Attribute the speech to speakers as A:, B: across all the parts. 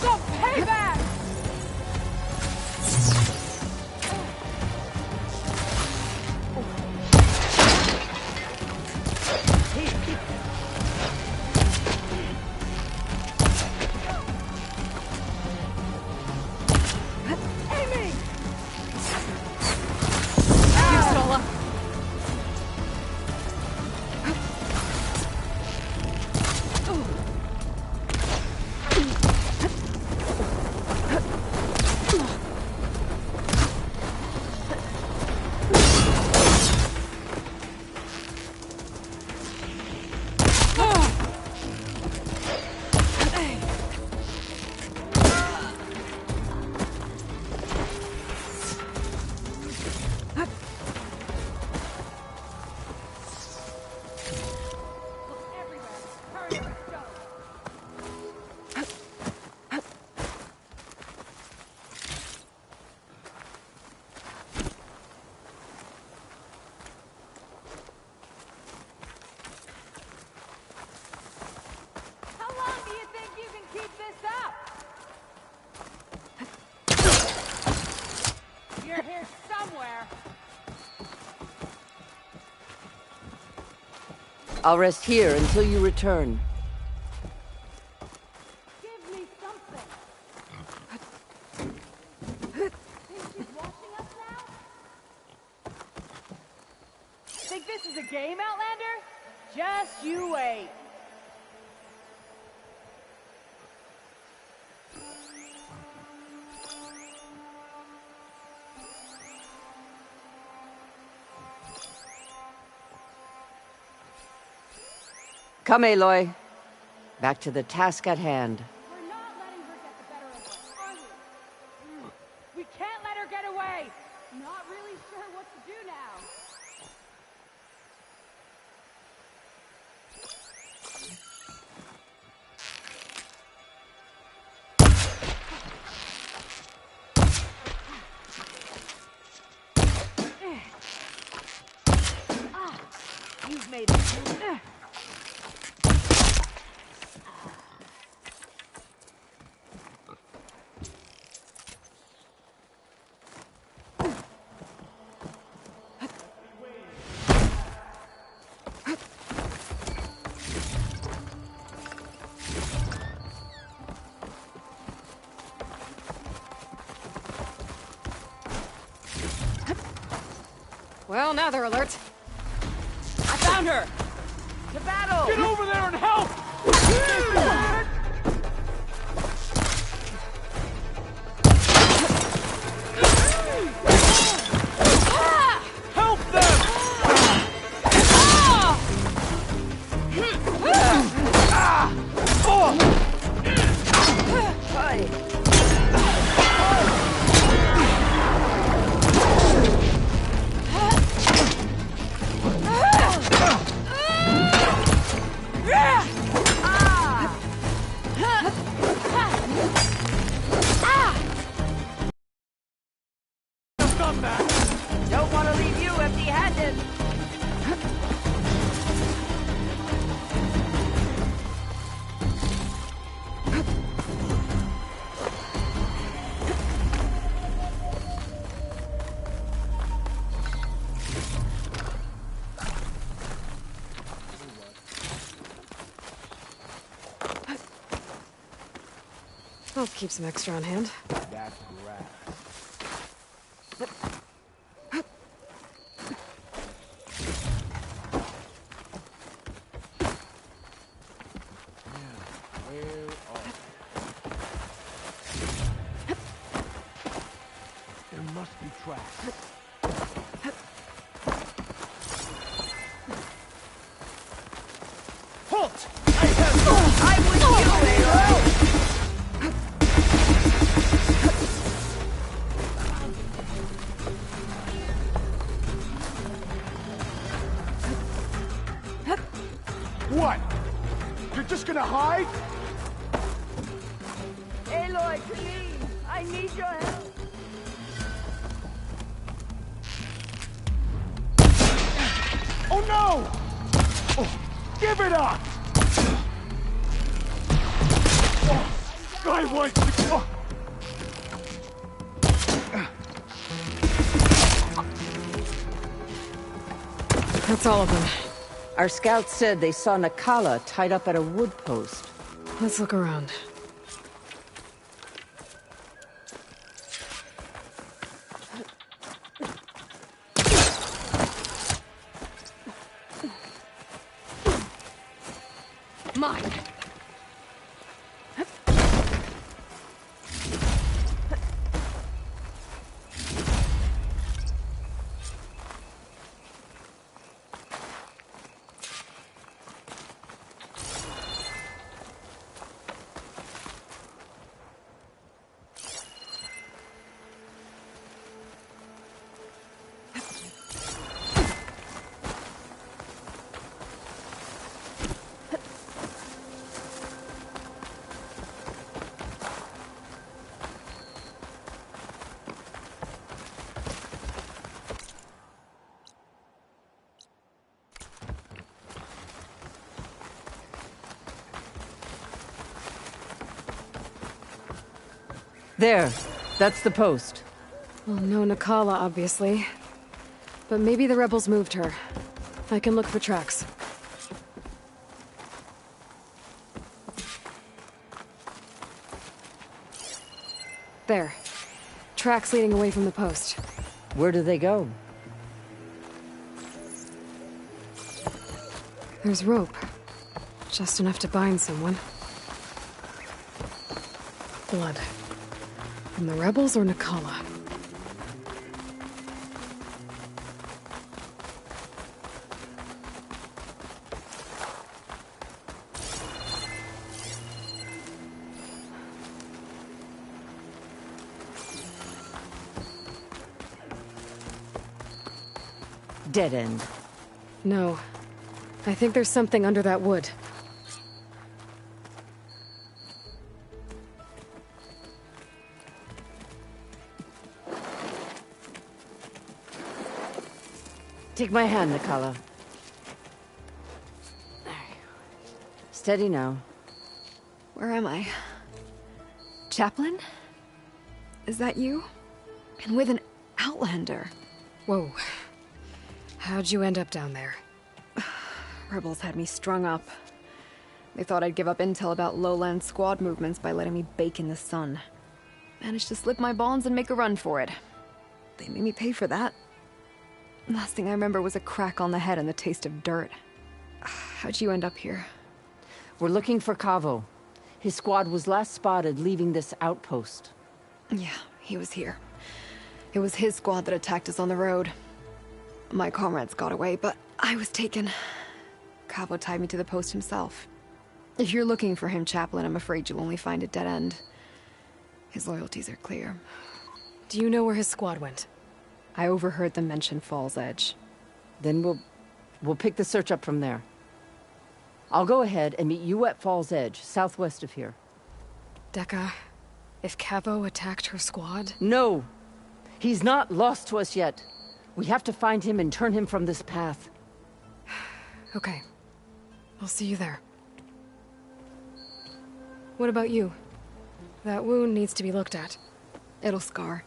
A: The payback!
B: I'll rest here until you return.
A: Give me something. Think she's watching us now? Think this is a game, Outlander? Just you wait.
B: Come, Aloy. Back to the task at hand.
A: We're not letting her get the better of us, are we? We can't let her get away! Not really sure what to do now. You've made it.
C: Well, now they're alert. I found her!
A: To battle!
D: Get over there and help! Help them!
B: Don't want to leave you empty-handed.
C: I'll keep some extra on hand.
D: That's grass. There must be tracks. Halt!
B: I with you, Aloy!
D: What? You're just gonna hide?
B: Aloy, please! I need your help!
D: Oh no! Oh, give it up! guy wants to... Oh.
C: That's all of them.
B: Our scouts said they saw Nakala tied up at a wood post.
C: Let's look around. Mine.
B: There. That's the post.
C: Well, no Nakala, obviously. But maybe the rebels moved her. I can look for tracks. There. Tracks leading away from the post.
B: Where do they go?
C: There's rope. Just enough to bind someone. Blood. From the rebels or Nakala?
B: Dead end.
C: No. I think there's something under that wood.
B: Take my hand, Nakala. Steady now.
C: Where am I? Chaplain? Is that you? And with an Outlander. Whoa. How'd you end up down there? Rebels had me strung up. They thought I'd give up intel about lowland squad movements by letting me bake in the sun. Managed to slip my bonds and make a run for it. They made me pay for that. Last thing I remember was a crack on the head and the taste of dirt. How'd you end up here?
B: We're looking for Cavo. His squad was last spotted leaving this outpost.
C: Yeah, he was here. It was his squad that attacked us on the road. My comrades got away, but I was taken. Cavo tied me to the post himself. If you're looking for him, Chaplain, I'm afraid you'll only find a dead end. His loyalties are clear. Do you know where his squad went? I overheard them mention Fall's Edge.
B: Then we'll pick the search up from there. I'll go ahead and meet you at Fall's Edge, southwest of here.
C: Dekka, if Cavo attacked her squad?
B: No! He's not lost to us yet. We have to find him and turn him from this path.
C: Okay. I'll see you there. What about you? That wound needs to be looked at. It'll scar.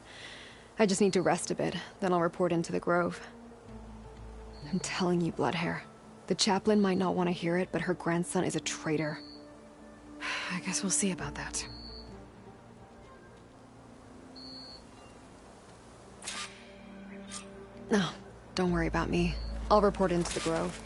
C: I just need to rest a bit, then I'll report into the Grove. I'm telling you, Bloodhair. The chaplain might not want to hear it, but her grandson is a traitor. I guess we'll see about that. No, don't worry about me. I'll report into the Grove.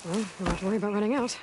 C: Well, don't have to worry about running out.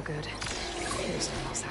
C: good. Figure something else out.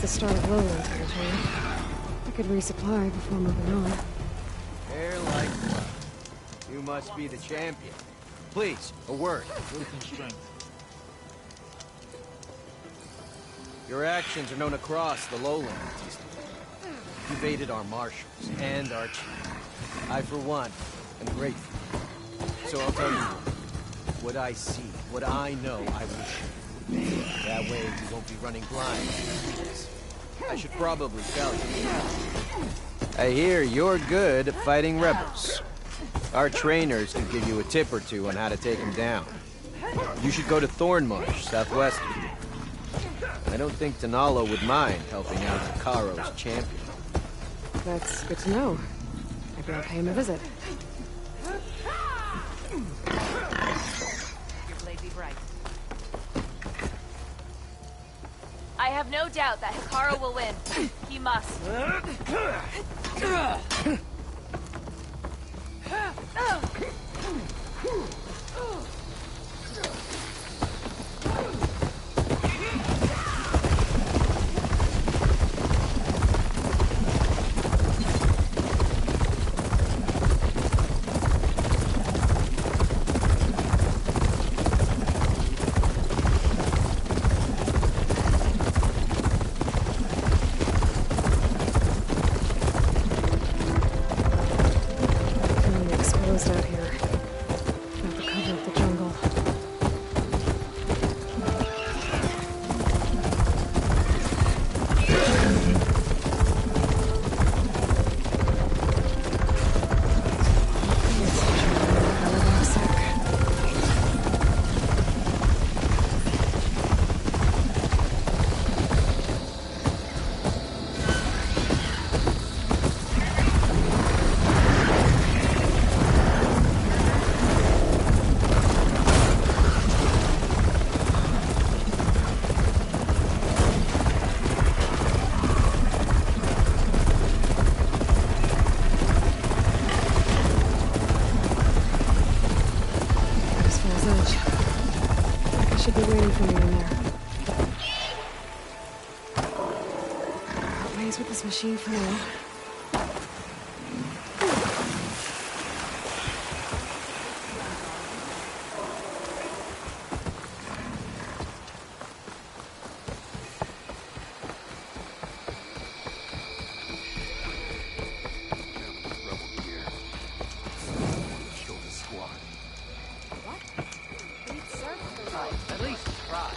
C: Start of lowland territory. I could resupply before moving on.
E: Hair like blood. You must be the champion. Please, a word. Your actions are known across the lowlands. You evaded our marshals and our chief. I, for one, am grateful. So I'll tell you what I see, what I know, I will share. That way you won't be running blind. I should probably tell you. I hear you're good at fighting rebels. Our trainers can give you a tip or two on how to take them down. You should go to Thornmarsh, southwest of here. I don't think Tanalo would mind helping out Hikaro's champion.
C: That's good to know. Maybe I'll pay him a visit.
A: Your blade be bright. I have no doubt that Hikaro will win. He must.
C: should be waiting for me in there. Part ways with this machine for now.
E: At least try.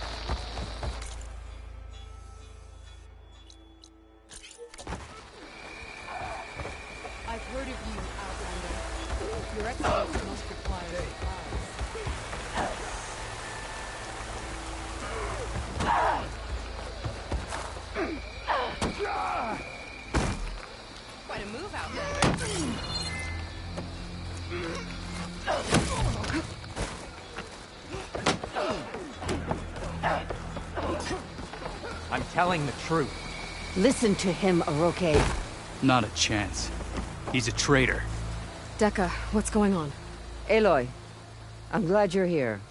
A: I've heard of you, Outlander. Your exploits must require supplies.
C: Quite a move, Outlander.
F: I'm telling the truth.
B: Listen to him, Oroke.
G: Not a chance. He's a traitor.
C: Decca, what's going on?
B: Aloy, I'm glad you're here.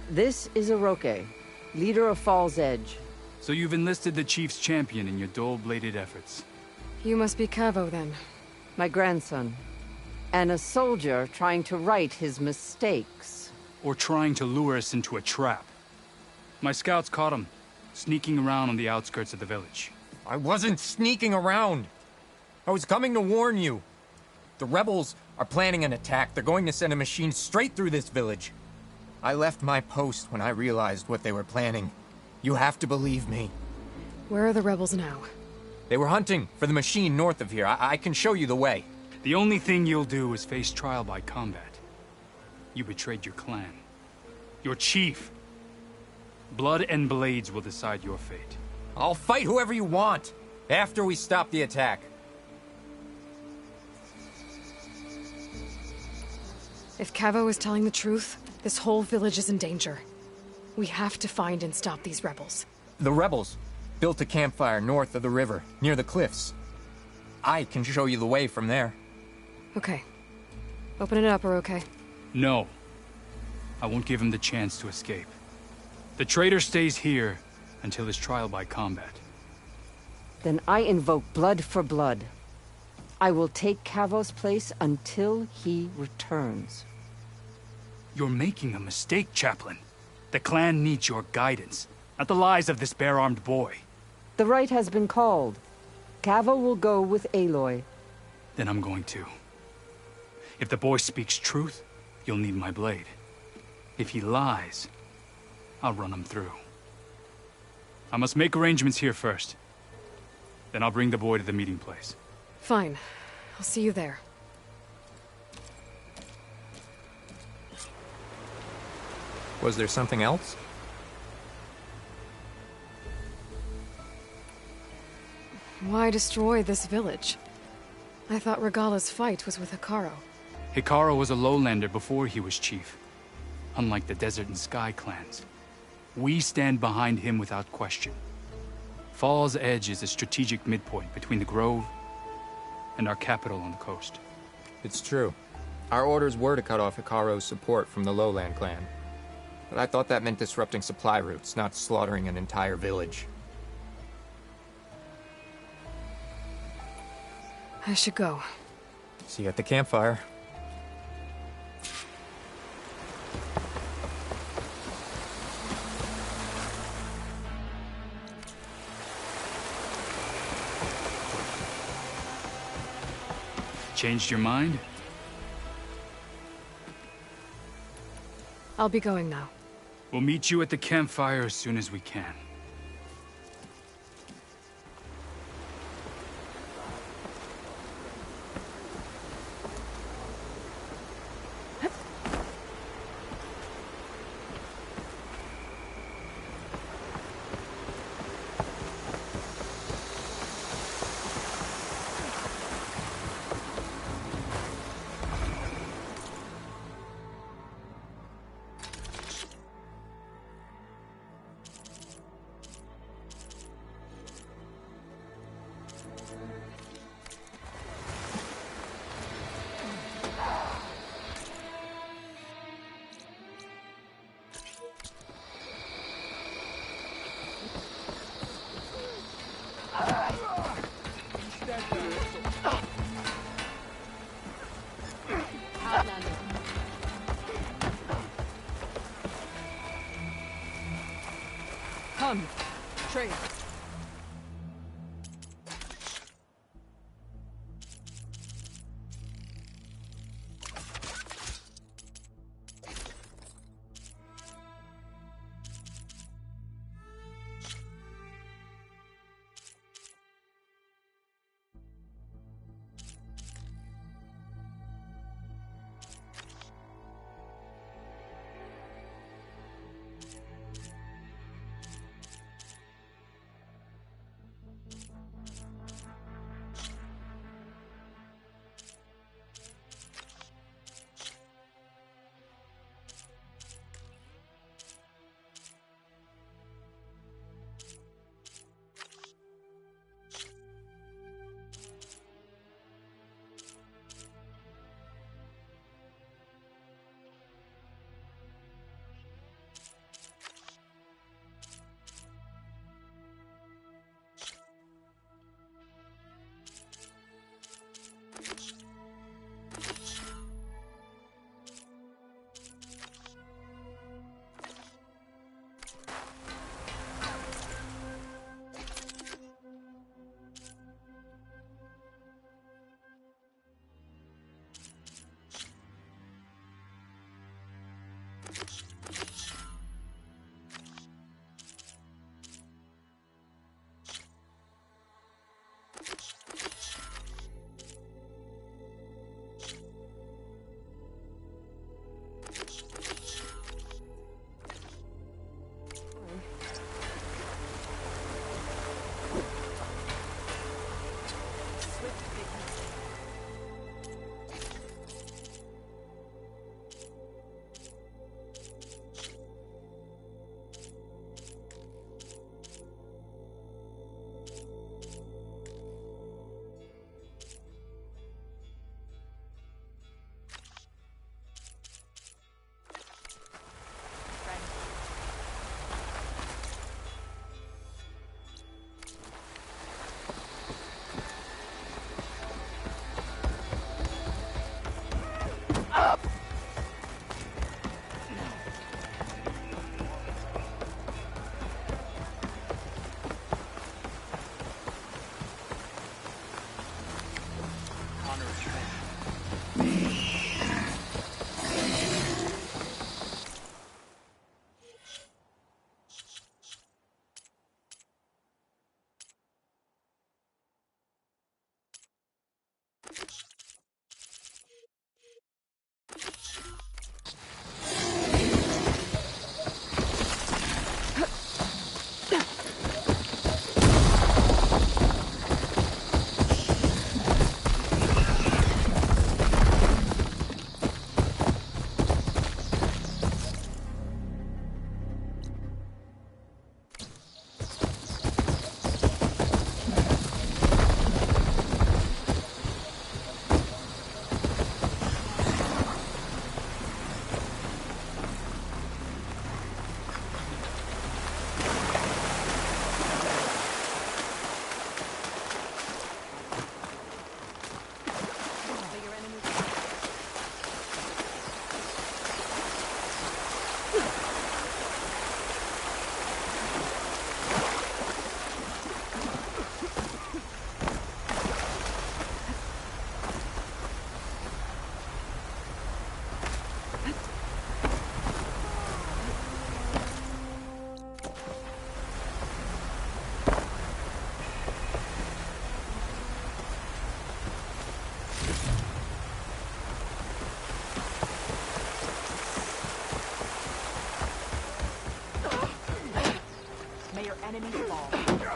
B: This is Oroke, leader of Fall's Edge.
G: So you've enlisted the Chief's champion in your dull-bladed efforts.
C: You must be Cavo, then.
B: My grandson. And a soldier trying to right his mistakes.
G: Or trying to lure us into a trap. My scouts caught him, sneaking around on the outskirts of the village.
F: I wasn't sneaking around. I was coming to warn you. The rebels are planning an attack. They're going to send a machine straight through this village. I left my post when I realized what they were planning. You have to believe me.
C: Where are the rebels now?
F: They were hunting for the machine north of here. I can show you the way.
G: The only thing you'll do is face trial by combat. You betrayed your clan. Your chief. Blood and blades will decide your fate.
F: I'll fight whoever you want, after we stop the attack.
C: If Cavo is telling the truth, this whole village is in danger. We have to find and stop these rebels.
F: The rebels built a campfire north of the river, near the cliffs. I can show you the way from there.
C: Okay. Open it up, Oroke.
G: No. I won't give him the chance to escape. The traitor stays here until his trial by combat.
B: Then I invoke blood for blood. I will take Cavo's place until he returns.
G: You're making a mistake, Chaplain. The clan needs your guidance, not the lies of this bare-armed boy.
B: The right has been called. Cavo will go with Aloy.
G: Then I'm going to. If the boy speaks truth, you'll need my blade. If he lies, I'll run him through. I must make arrangements here first. Then I'll bring the boy to the meeting place.
C: Fine. I'll see you there.
F: Was there something else?
C: Why destroy this village? I thought Regala's fight was with Hikaru.
G: Hikaru was a lowlander before he was chief. Unlike the Desert and Sky clans. We stand behind him without question. Fall's Edge is a strategic midpoint between the Grove and our capital on the coast.
F: It's true. Our orders were to cut off Hikaru's support from the Lowland clan. But I thought that meant disrupting supply routes, not slaughtering an entire village.
C: I should go.
F: See you at the campfire.
G: Changed your mind?
C: I'll be going now.
G: We'll meet you at the campfire as soon as we can.
B: Come. Trace.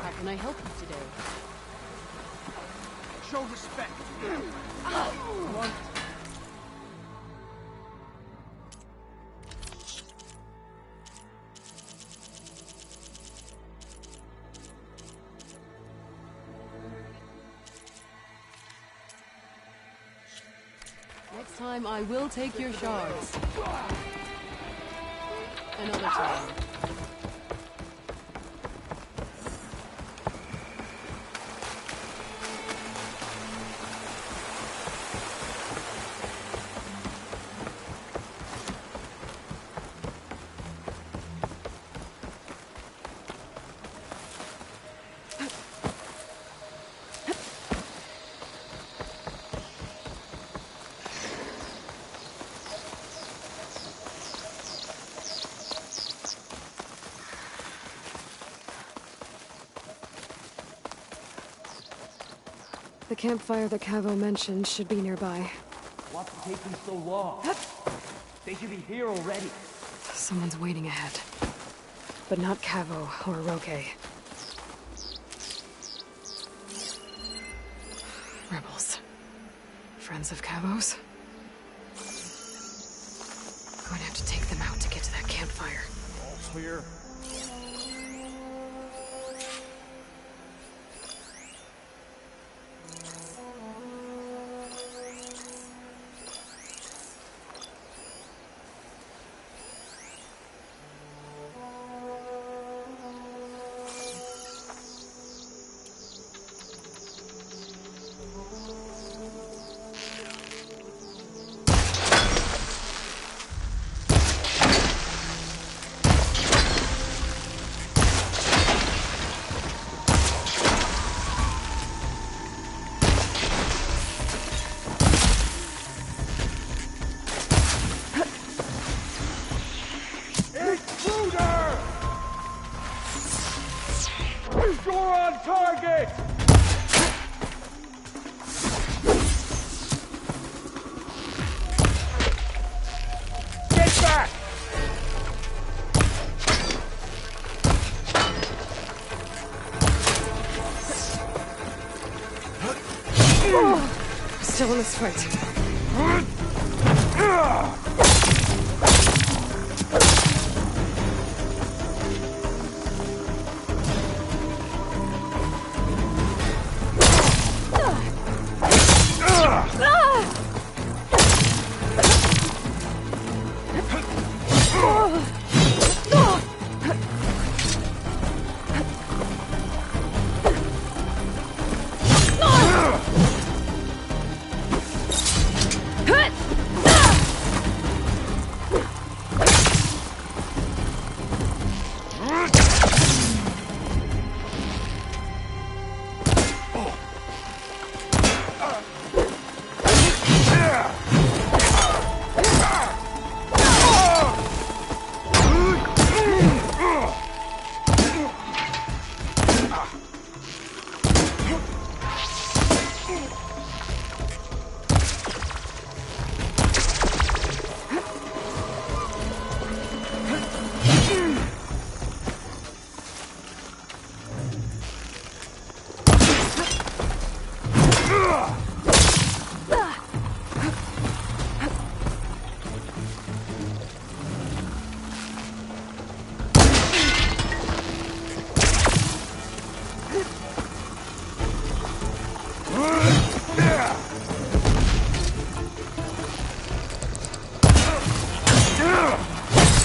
B: How can I help you today?
D: Show respect.
B: Next time I will take your shards. Another time.
C: The campfire that Cavo mentioned should be nearby.
H: What's taking so long? They should be here already.
C: Someone's waiting ahead. But not Cavo or Roque. Rebels. Friends of Cavo's? I'm going to have to take them out to get to that campfire.
D: All clear. You're on target! Get back!
C: Still in this fight.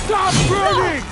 D: Stop running!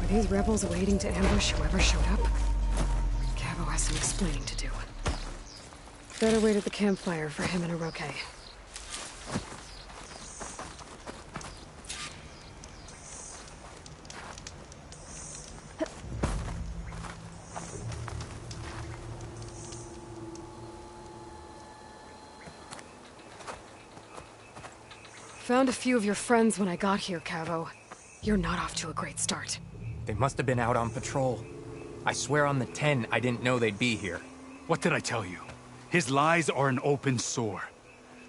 C: These rebels waiting to ambush whoever showed up? Cavo has some explaining to do. Better wait at the campfire for him and Roque. Found a few of your friends when I got here, Cavo. You're not off to a great start.
F: They must have been out on patrol. I swear on the 10, I didn't know they'd be here.
G: What did I tell you? His lies are an open sore.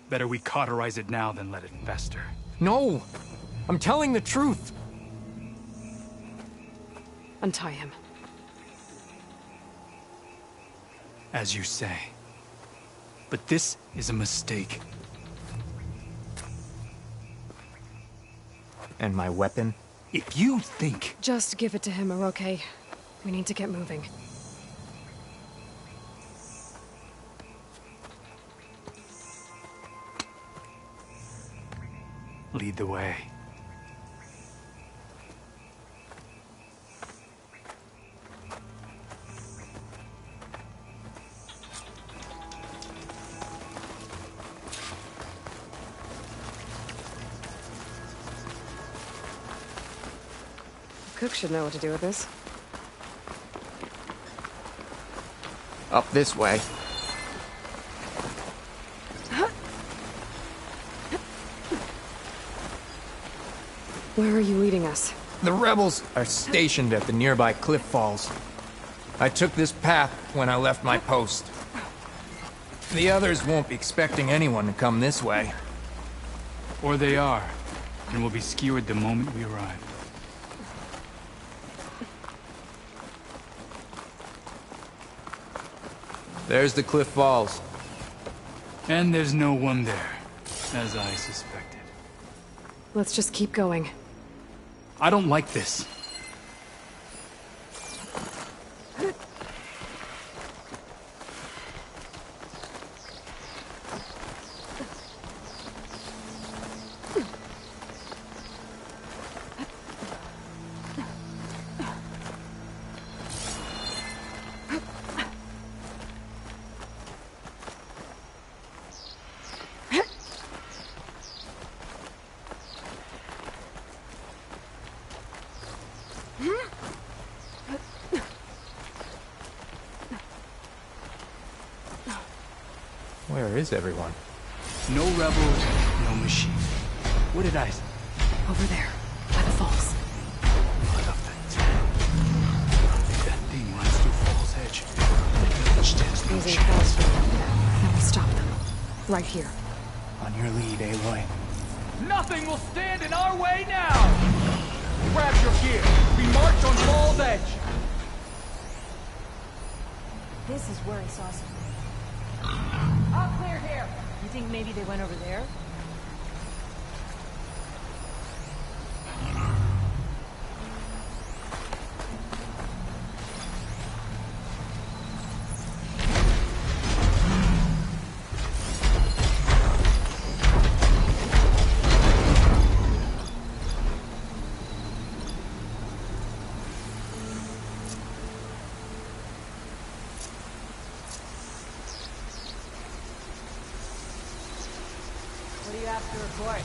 G: Better we cauterize it now than let it fester.
F: No! I'm telling the truth!
C: Untie him.
G: As you say. But this is a mistake.
F: And my weapon?
G: If you think...
C: Just give it to him, okay? We need to get moving.
G: Lead the way.
C: Cook should know what to do with this.
F: Up this way.
C: Where are you leading us?
F: The rebels are stationed at the nearby cliff falls. I took this path when I left my post. The others won't be expecting anyone to come this way.
G: Or they are, and will be skewered the moment we arrive.
F: There's the cliff falls.
G: And there's no one there, as I suspected.
C: Let's just keep going.
G: I don't like this.
F: Where is everyone?
G: No rebels, no machine. What did I say?
C: Over there, by the falls.
G: Blood of the dead. If that thing runs through Fall's Edge, the village stands no
C: Using
G: chance.
C: Then we'll stop them. Right here.
F: On your lead, Aloy.
H: Nothing will stand in our way now! Grab your gear. We march on Fall's Edge.
A: This is where I saw something. All clear here. You think maybe they went over there? What do you have to report?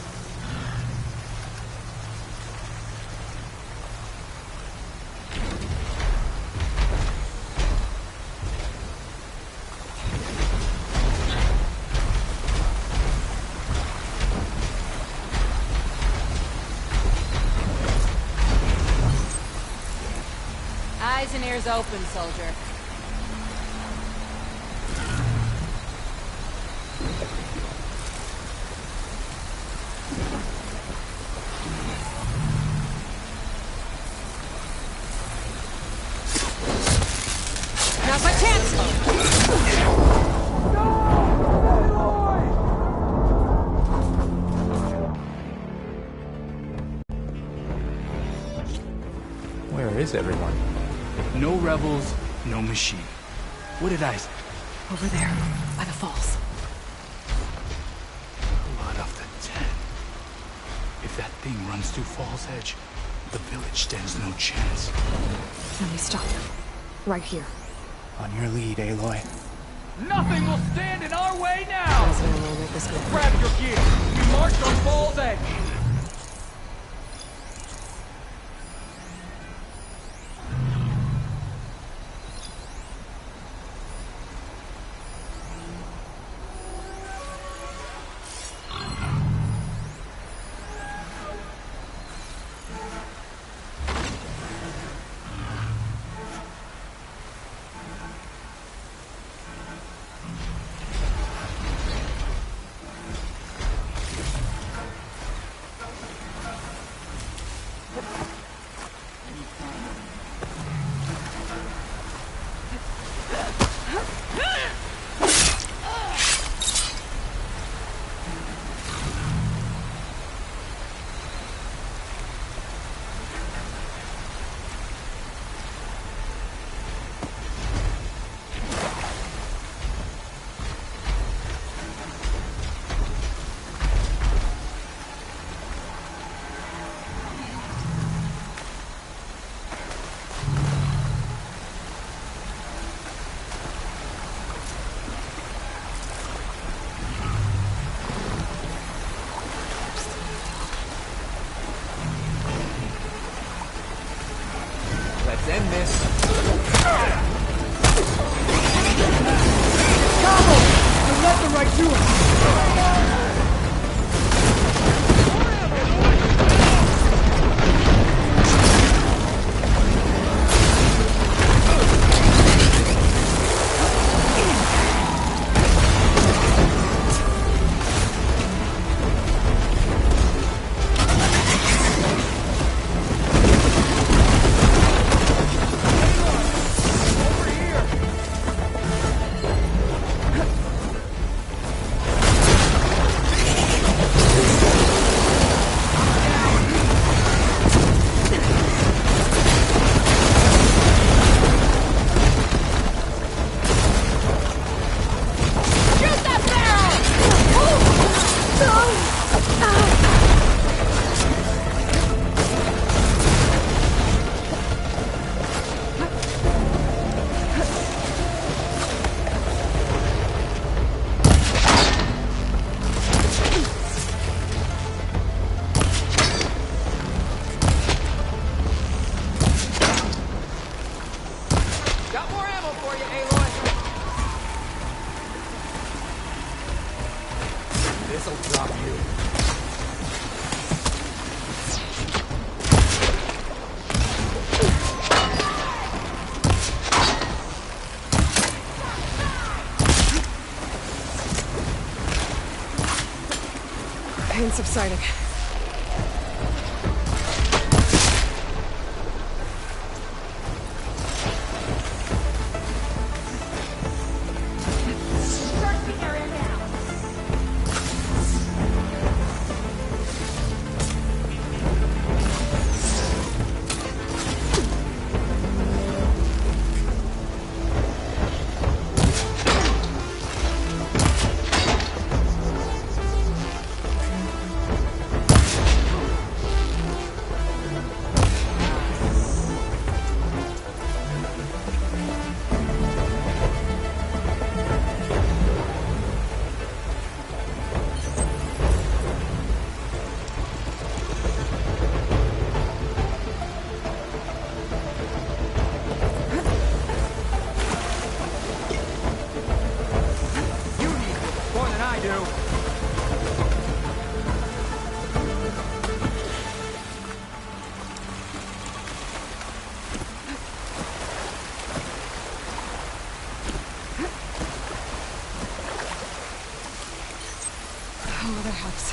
A: Eyes and ears open, soldier. Now's my chance!
F: Where is everyone?
G: No rebels, no machine. What did I say?
C: Over there, by the falls.
G: Blood of the dead. If that thing runs through Fall's Edge, the village stands no chance.
C: Then we stop them. Right here.
F: On your lead, Aloy.
H: Nothing will stand in our way now!
C: President will make this good.
H: Grab your gear. We march on Fall's Edge.
E: This'll drop you.
C: Pain subsiding.
A: Searching area now.
F: You need it more than I do.
C: Oh, that helps.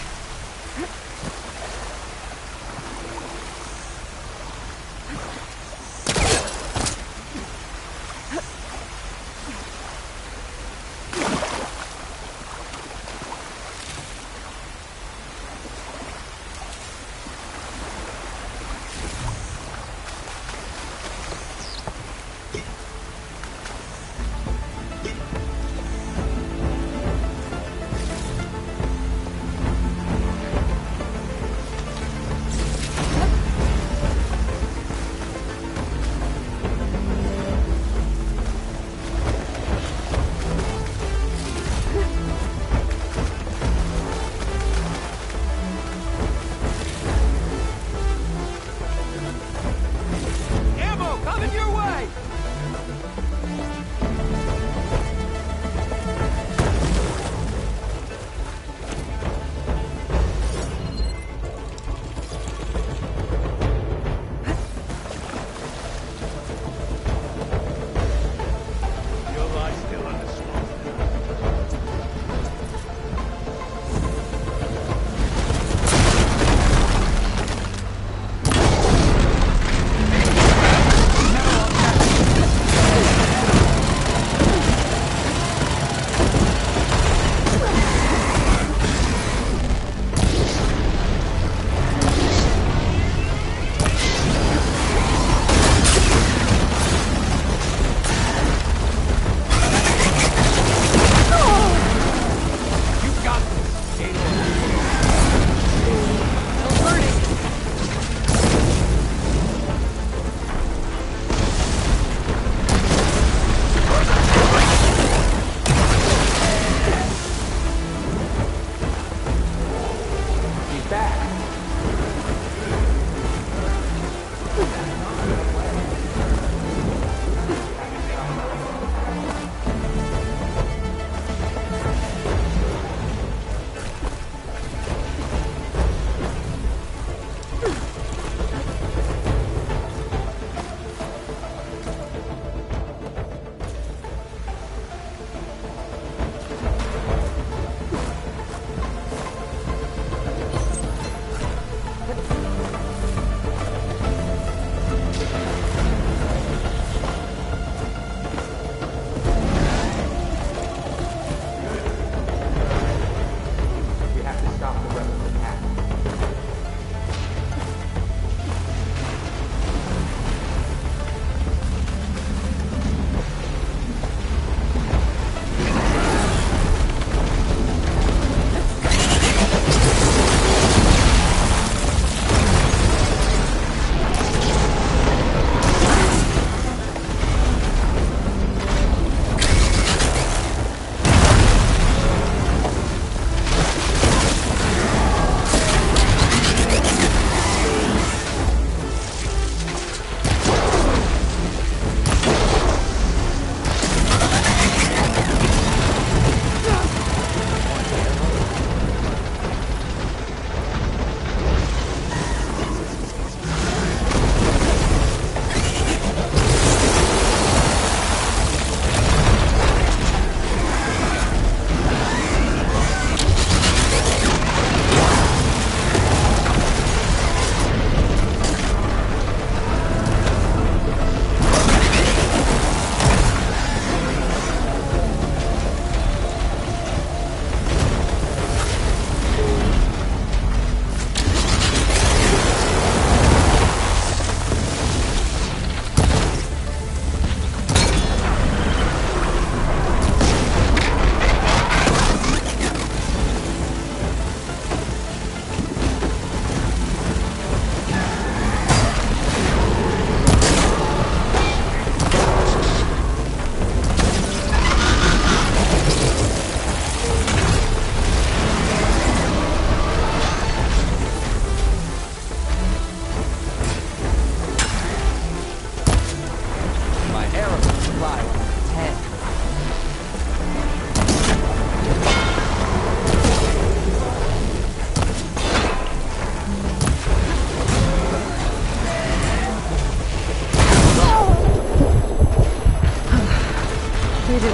C: We did it.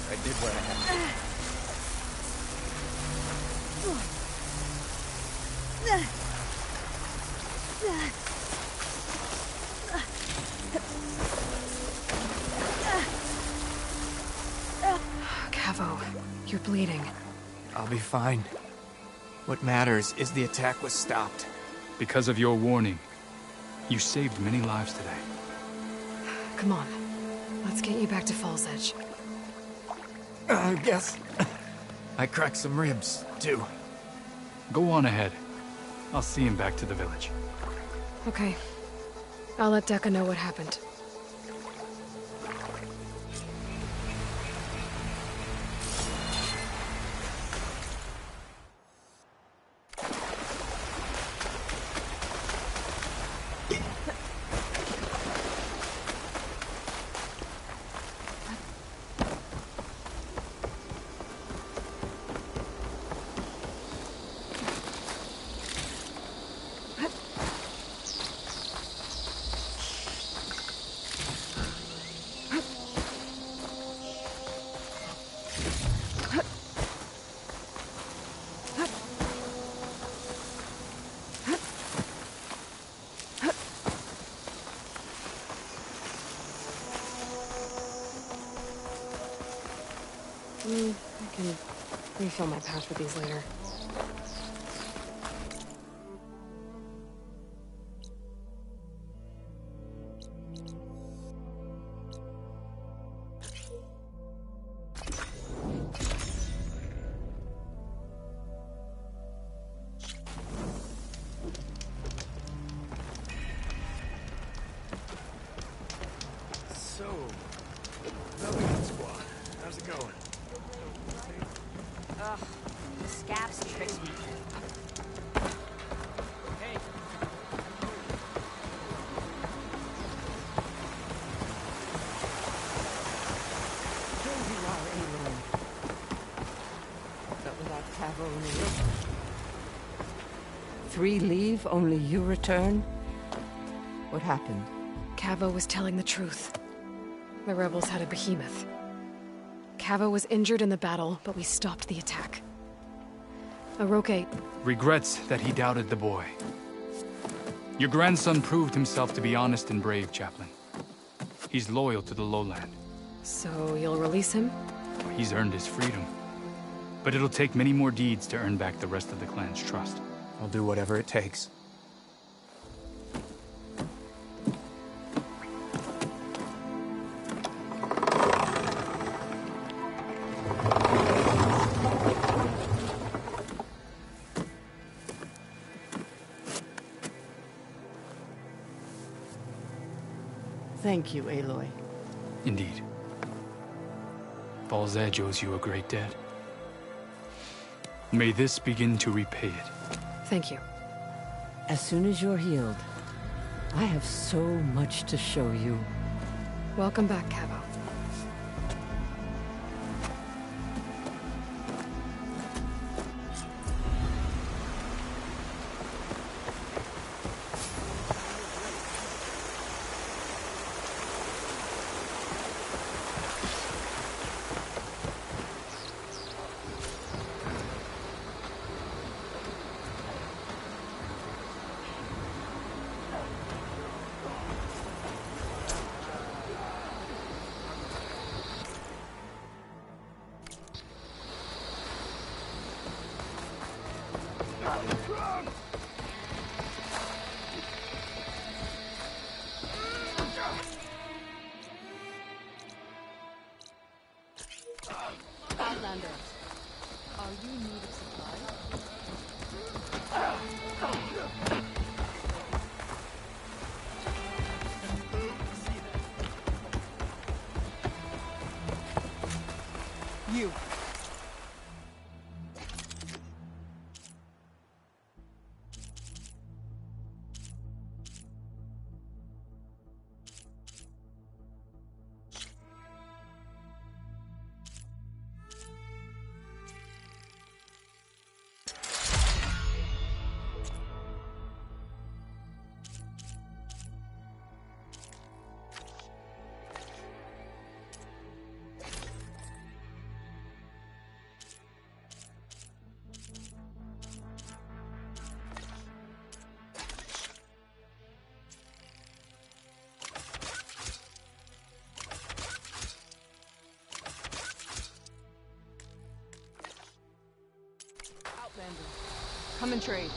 E: I did what I had to.
C: Cavo, you're bleeding.
F: I'll be fine. What matters is the attack was stopped.
G: Because of your warning, you saved many lives today.
C: Come on. Let's get you back to Falls Edge.
F: I guess I cracked some ribs, too.
G: Go on ahead. I'll see him back to the village.
C: Okay. I'll let Decca know what happened. I can refill my pouch with these later.
E: So, Rebellion Squad, how's it going?
A: Ugh, the scabs tricks me. Hey.
B: Here you are, Aloy. But without Cavo and the rest. 3 leave, only you return? What happened?
C: Cavo was telling the truth. The rebels had a behemoth. Cavo was injured in the battle, but we stopped the attack. Aroke...
G: Regrets that he doubted the boy. Your grandson proved himself to be honest and brave, Chaplain. He's loyal to the lowland.
C: So you'll release him?
G: He's earned his freedom. But it'll take many more deeds to earn back the rest of the clan's trust.
F: I'll do whatever it takes.
B: Thank you, Aloy.
G: Indeed. Falls Edge owes you a great debt. May this begin to repay it.
C: Thank you.
B: As soon as you're healed, I have so much to show you.
C: Welcome back, Cavo.
A: You. Outlander. Come and trade.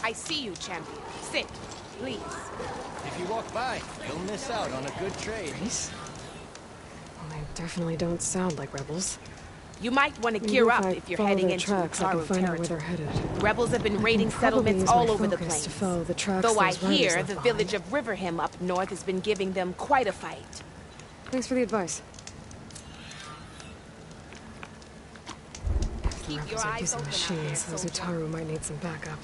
I: I see you, champion. Sit, please.
E: If you walk by, you'll miss out on a good trade.
C: Nice. Well, they definitely don't sound like rebels.
I: You might want to
C: Maybe
I: gear
C: if
I: up
C: I
I: if you're
C: follow
I: heading
C: their
I: into
C: tracks, I can
I: Utaru
C: find out where they're
I: territory.
C: headed.
I: Rebels have been raiding
C: Probably
I: settlements
C: use my
I: all over the
C: focus to
I: plains.
C: follow the tracks
I: Though I
C: those riders
I: hear
C: left
I: the
C: behind.
I: village of Riverhim up north has been giving them quite a fight.
C: Thanks for the advice. The
I: Keep your
C: rebels are
I: eyes
C: using
I: open out there,
C: machines, those
I: soldier.
C: Utaru might need some backup.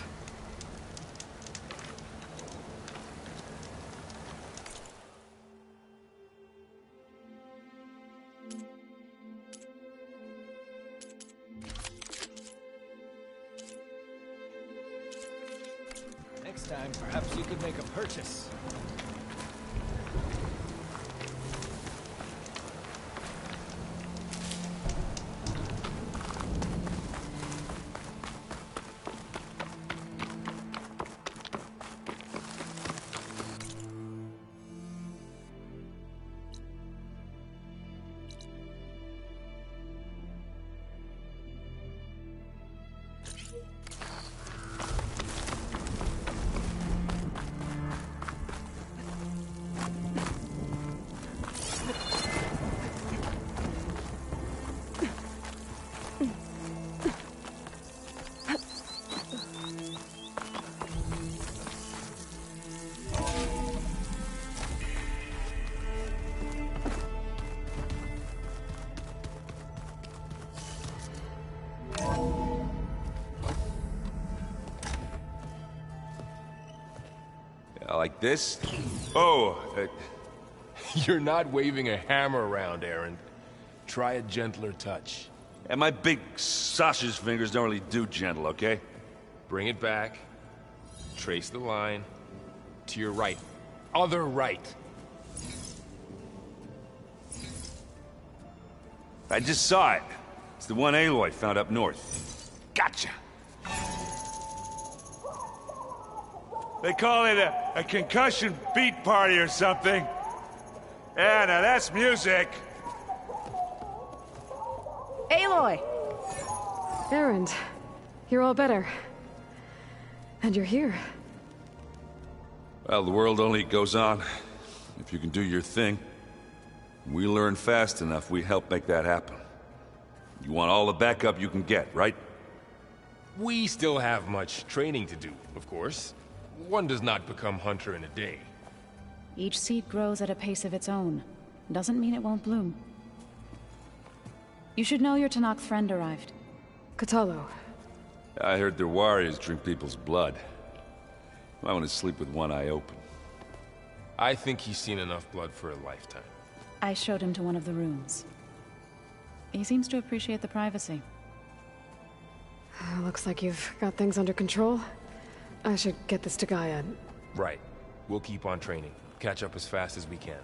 E: Next time, perhaps you could make a purchase.
J: Like this? Oh,
D: You're not waving a hammer around, Aaron. Try a gentler touch.
J: and my big sausage fingers don't really do gentle, okay?
D: Bring it back. Trace the line. To your right. Other right.
J: I just saw it. It's the one Aloy found up north. Gotcha! They call it a concussion beat party or something. Yeah, now that's music.
I: Aloy!
C: Erend, you're all better. And you're here.
J: Well, the world only goes on if you can do your thing. We learn fast enough, we help make that happen. You want all the backup you can get, right?
D: We still have much training to do, of course. One does not become hunter in a day.
K: Each seed grows at a pace of its own. Doesn't mean it won't bloom. You should know your Tanakh friend arrived.
C: Katalo.
J: I heard their warriors drink people's blood. I want to sleep with one eye open.
D: I think he's seen enough blood for a lifetime.
K: I showed him to one of the rooms. He seems to appreciate the privacy.
C: Looks like you've got things under control. I should get this to Gaia.
D: Right. We'll keep on training. Catch up as fast as we can.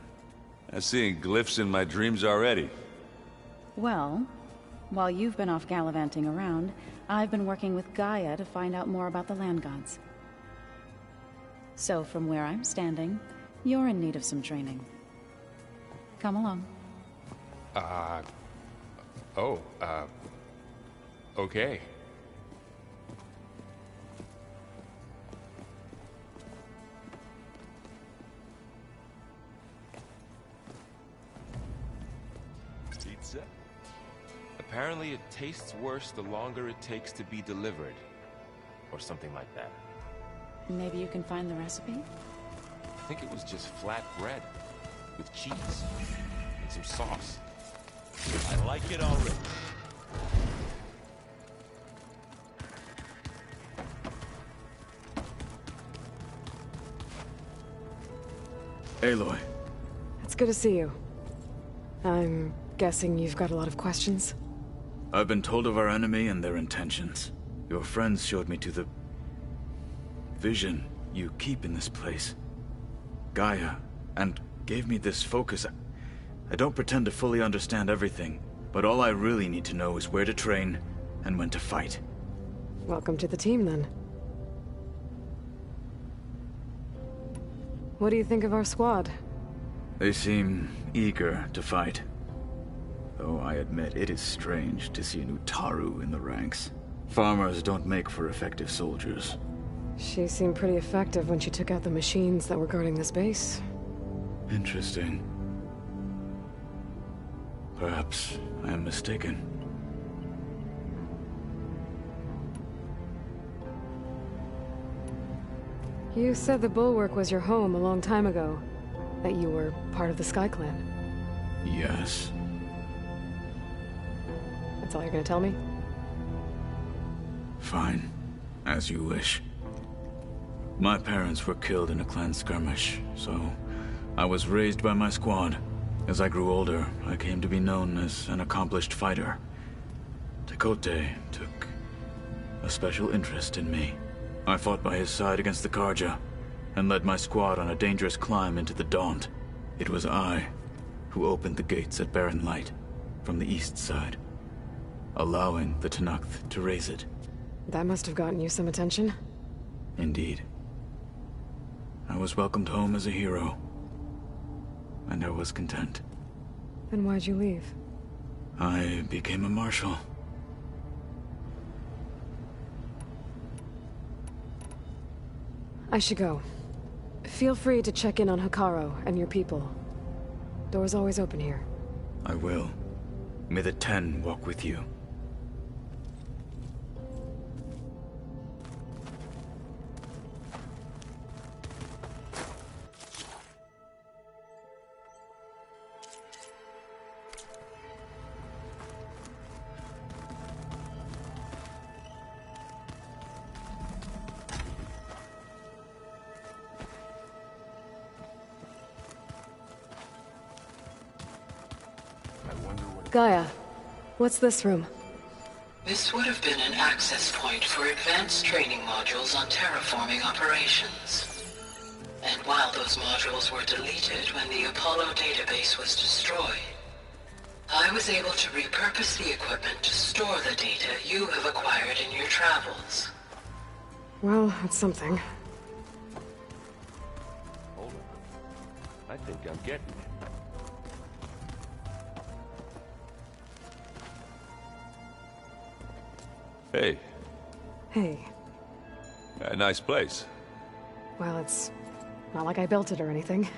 J: I'm seeing glyphs in my dreams already.
K: Well, while you've been off gallivanting around, I've been working with Gaia to find out more about the land gods. So from where I'm standing, you're in need of some training. Come along.
D: Okay.
J: Pizza?
D: Apparently it tastes worse the longer it takes to be delivered. Or something like that.
K: Maybe you can find the recipe?
D: I think it was just flat bread. With cheese. And some sauce.
J: I like it already.
L: Aloy.
C: It's good to see you. I'm guessing you've got a lot of questions?
L: I've been told of our enemy and their intentions. Your friends showed me to the vision you keep in this place. Gaia, and gave me this focus. I don't pretend to fully understand everything, but all I really need to know is where to train and when to fight.
C: Welcome to the team, then. What do you think of our squad?
L: They seem eager to fight. Though I admit it is strange to see a new Taru in the ranks. Farmers don't make for effective soldiers.
C: She seemed pretty effective when she took out the machines that were guarding this base.
L: Interesting. Perhaps I am mistaken.
C: You said the Bulwark was your home a long time ago. That you were part of the Sky Clan.
L: Yes.
C: That's all you're gonna tell me?
L: Fine. As you wish. My parents were killed in a clan skirmish, so I was raised by my squad. As I grew older, I came to be known as an accomplished fighter. Tekote took a special interest in me. I fought by his side against the Karja, and led my squad on a dangerous climb into the Daunt. It was I who opened the gates at Barren Light, from the east side, allowing the Tanakh to raise it.
C: That must have gotten you some attention.
L: Indeed. I was welcomed home as a hero, and I was content.
C: Then why'd you leave?
L: I became a marshal.
C: I should go. Feel free to check in on Hikaru and your people. Door's always open here.
L: I will. May the Ten walk with you.
C: Gaia, what's this room?
M: This would have been an access point for advanced training modules on terraforming operations. And while those modules were deleted when the Apollo database was destroyed, I was able to repurpose the equipment to store the data you have acquired in your travels.
C: Well, that's something.
J: Hold on. I think I'm getting it. Hey.
C: Hey.
J: A nice place.
C: Well, it's not like I built it or anything.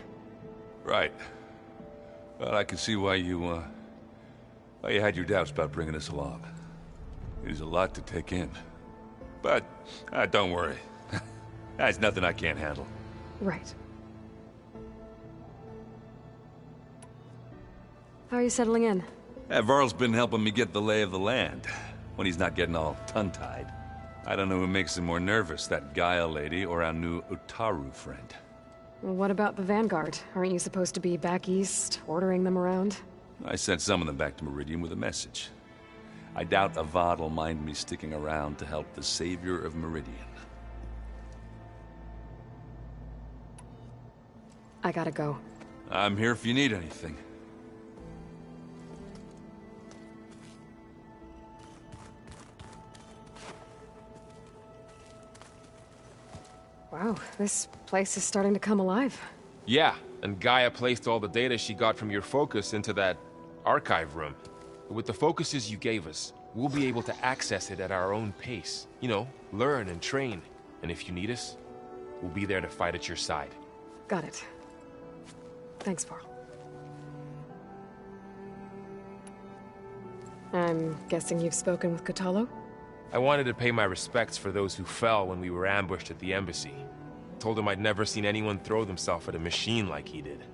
J: Right. Well, I can see why you had your doubts about bringing us along. It is a lot to take in. But, don't worry. That's nothing I can't handle.
C: Right. How are you settling in?
J: Varl's been helping me get the lay of the land, when he's not getting all tongue-tied. I don't know who makes him more nervous, that Gaia lady or our new Utaru friend.
C: Well, what about the Vanguard? Aren't you supposed to be back east, ordering them around?
J: I sent some of them back to Meridian with a message. I doubt Avad will mind me sticking around to help the savior of Meridian.
C: I gotta go.
J: I'm here if you need anything.
C: Wow, this place is starting to come alive.
D: Yeah, and Gaia placed all the data she got from your focus into that archive room. With the focuses you gave us, we'll be able to access it at our own pace. You know, learn and train. And if you need us, we'll be there to fight at your side.
C: Got it. Thanks, Varl. I'm guessing you've spoken with Kotallo?
D: I wanted to pay my respects for those who fell when we were ambushed at the embassy. Told him I'd never seen anyone throw themselves at a machine like he did.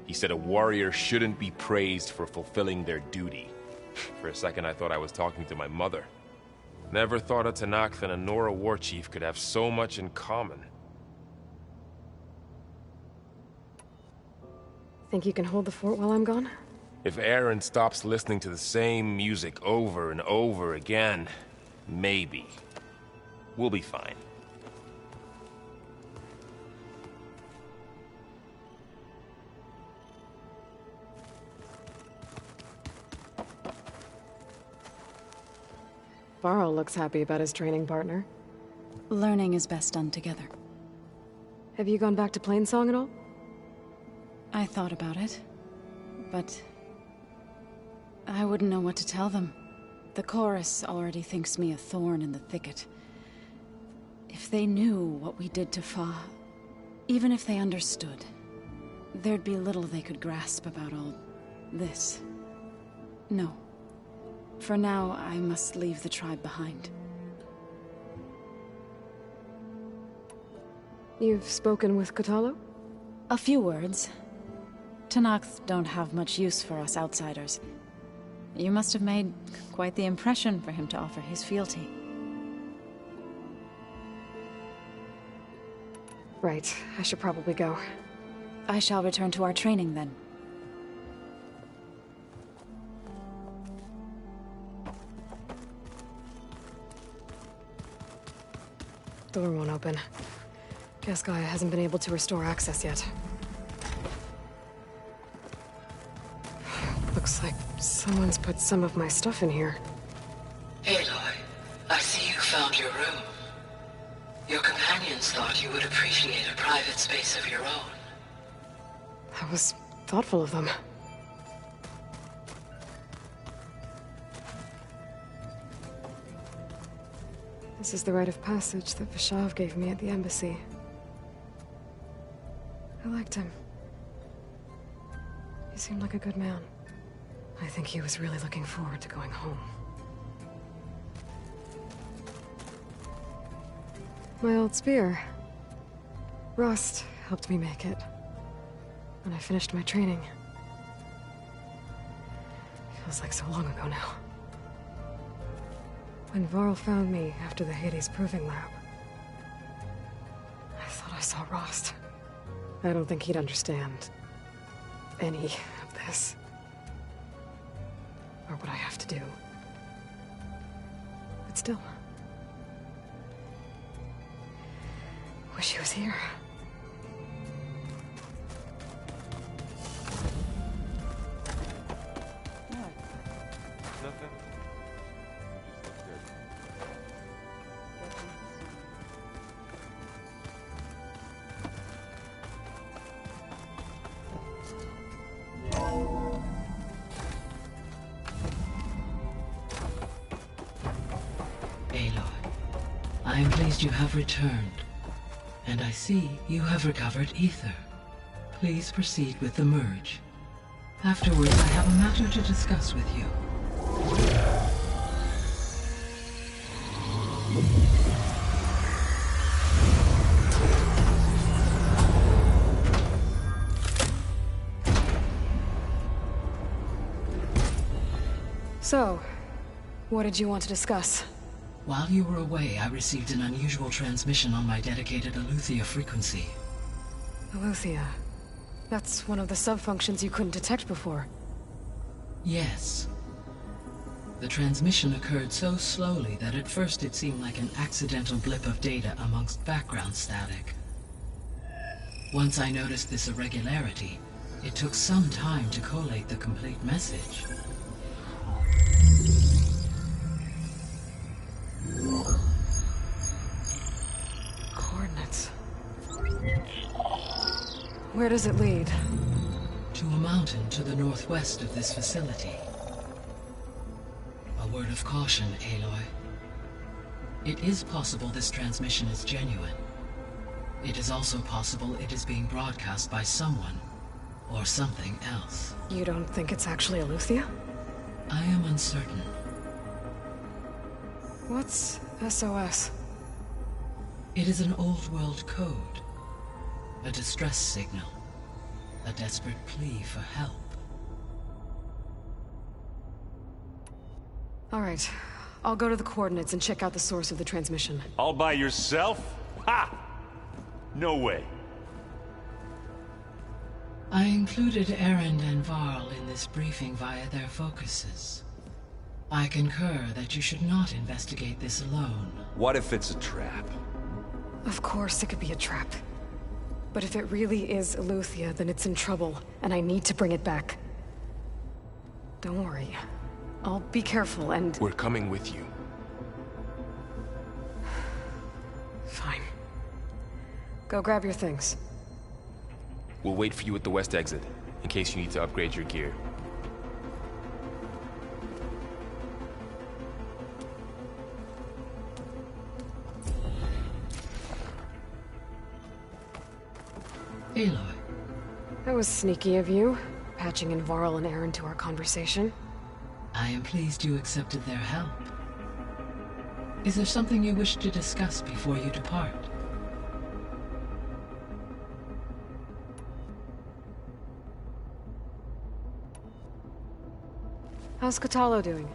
D: He said a warrior shouldn't be praised for fulfilling their duty. For a second I thought I was talking to my mother. Never thought a Tanakh and a Nora war chief could have so much in common.
C: Think you can hold the fort while I'm gone?
D: If Aaron stops listening to the same music over and over again, maybe. We'll be fine.
C: Varl looks happy about his training partner.
K: Learning is best done together.
C: Have you gone back to Plainsong at all?
K: I thought about it, but I wouldn't know what to tell them. The chorus already thinks me a thorn in the thicket. If they knew what we did to Fa, even if they understood, there'd be little they could grasp about all this. No. For now, I must leave the tribe behind.
C: You've spoken with Kotallo?
K: A few words. Tanakhs don't have much use for us outsiders. You must have made quite the impression for him to offer his fealty.
C: Right. I should probably go.
K: I shall return to our training then.
C: Door won't open. Guess Gaia hasn't been able to restore access yet. Looks like someone's put some of my stuff in here.
M: Aloy, I see you found your room. Your companions thought you would appreciate a private space of your own.
C: That was thoughtful of them. This is the rite of passage that Vishav gave me at the embassy. I liked him. He seemed like a good man. I think he was really looking forward to going home. My old spear. Rust helped me make it. When I finished my training. Feels like so long ago now. When Varl found me after the Hades Proving Lab, I thought I saw Rost. I don't think he'd understand any of this. Or what I have to do. But still. Wish he was here.
D: Nothing.
M: Aloy, I am pleased you have returned. And I see you have recovered ether. Please proceed with the merge. Afterwards, I have a matter to discuss with you.
C: So, what did you want to discuss?
M: While you were away, I received an unusual transmission on my dedicated Aletheia frequency.
C: Aletheia. That's one of the sub-functions you couldn't detect before.
M: Yes. The transmission occurred so slowly that at first it seemed like an accidental blip of data amongst background static. Once I noticed this irregularity, it took some time to collate the complete message.
C: Coordinates. Where does it lead?
M: To a mountain to the northwest of this facility. A word of caution, Aloy. It is possible this transmission is genuine. It is also possible it is being broadcast by someone, or something else.
C: You don't think it's actually Aletheia?
M: I am uncertain.
C: What's SOS?
M: It is an old-world code. A distress signal. A desperate plea for help.
C: All right. I'll go to the coordinates and check out the source of the transmission.
J: All by yourself? Ha! No way.
M: I included Erend and Varl in this briefing via their focuses. I concur that you should not investigate this alone.
J: What if it's a trap?
C: Of course it could be a trap. But if it really is Aletheia, then it's in trouble, and I need to bring it back. Don't worry. I'll be careful and...
D: We're coming with you.
C: Fine. Go grab your things.
D: We'll wait for you at the west exit, in case you need to upgrade your gear.
M: Aloy.
C: That was sneaky of you, patching in Varl and Erend to our conversation.
M: I am pleased you accepted their help. Is there something you wish to discuss before you depart?
C: How's Kotallo doing?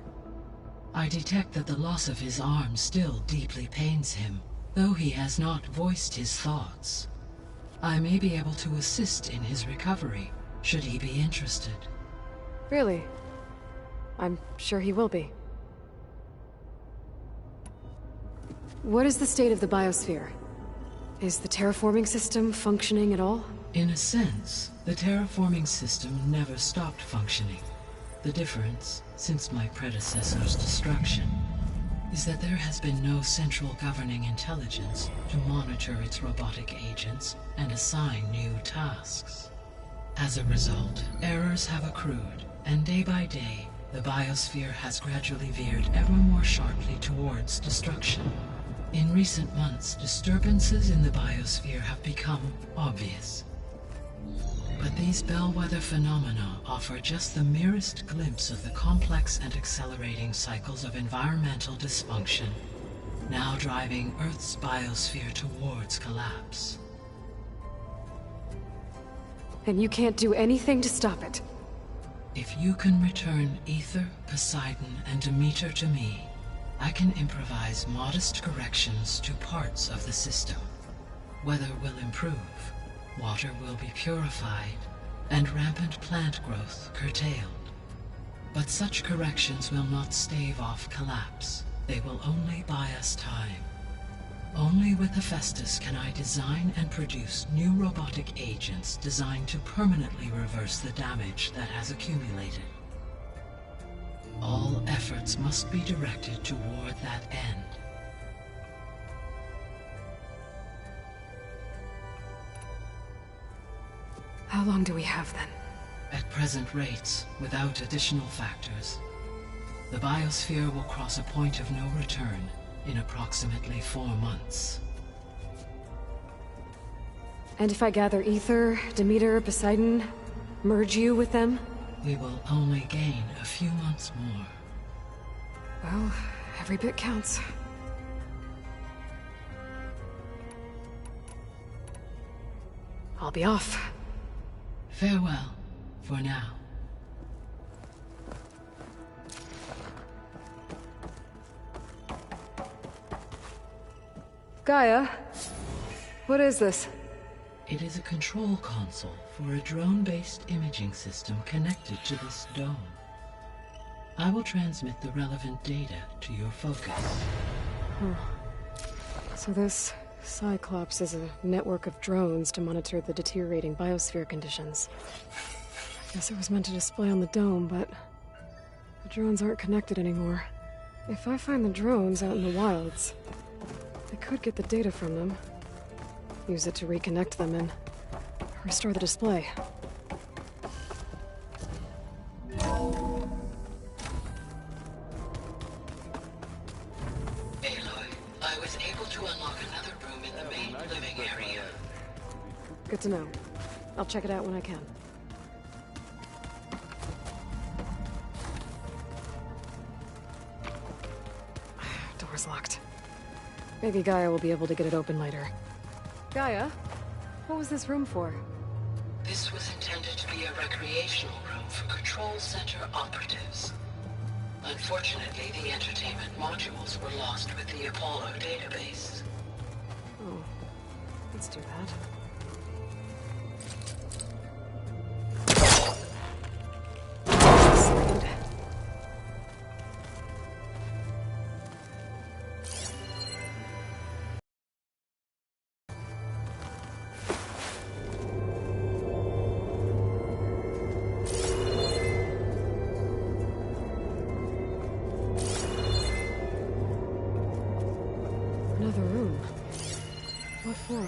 M: I detect that the loss of his arm still deeply pains him, though he has not voiced his thoughts. I may be able to assist in his recovery, should he be interested.
C: Really? I'm sure he will be. What is the state of the biosphere? Is the terraforming system functioning at all?
M: In a sense, the terraforming system never stopped functioning. The difference, since my predecessor's destruction, is that there has been no central governing intelligence to monitor its robotic agents and assign new tasks. As a result, errors have accrued, and day by day, the biosphere has gradually veered ever more sharply towards destruction. In recent months, disturbances in the biosphere have become obvious. But these bellwether phenomena offer just the merest glimpse of the complex and accelerating cycles of environmental dysfunction, now driving Earth's biosphere towards collapse.
C: And you can't do anything to stop it?
M: If you can return Aether, Poseidon, and Demeter to me, I can improvise modest corrections to parts of the system. Weather will improve. Water will be purified, and rampant plant growth curtailed. But such corrections will not stave off collapse. They will only buy us time. Only with Hephaestus can I design and produce new robotic agents designed to permanently reverse the damage that has accumulated. All efforts must be directed toward that end.
C: How long do we have, then?
M: At present rates, without additional factors, the biosphere will cross a point of no return in approximately 4 months.
C: And if I gather Aether, Demeter, Poseidon, merge you with them?
M: we will only gain a few months more.
C: Well, every bit counts. I'll be off.
M: Farewell, for now.
C: Gaia, what is this?
M: It is a control console for a drone-based imaging system connected to this dome. I will transmit the relevant data to your focus.
C: So this Cyclops is a network of drones to monitor the deteriorating biosphere conditions. I guess it was meant to display on the dome, but the drones aren't connected anymore. If I find the drones out in the wilds, I could get the data from them, use it to reconnect them, and restore the display.
M: I was able to unlock another room in the main living area.
C: Good to know. I'll check it out when I can. Door's locked. Maybe Gaia will be able to get it open later. Gaia, what was this room for?
M: This was intended to be a recreational room for Control Center operatives. Unfortunately, the entertainment modules were lost with the Apollo database.
C: Oh, that's too bad. Another room. What for?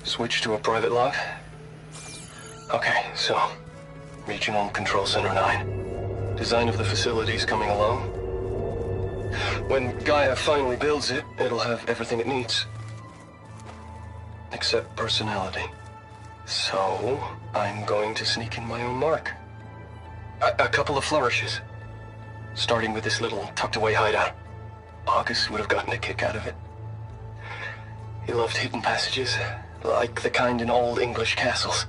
N: Switch to a private log? Okay, so... Regional Control Center 9. Design of the facility's coming along. When Gaia finally builds it, it'll have everything it needs. Except personality. So, I'm going to sneak in my own mark. A couple of flourishes. Starting with this little tucked-away hideout. August would have gotten a kick out of it. He loved hidden passages, like the kind in old English castles.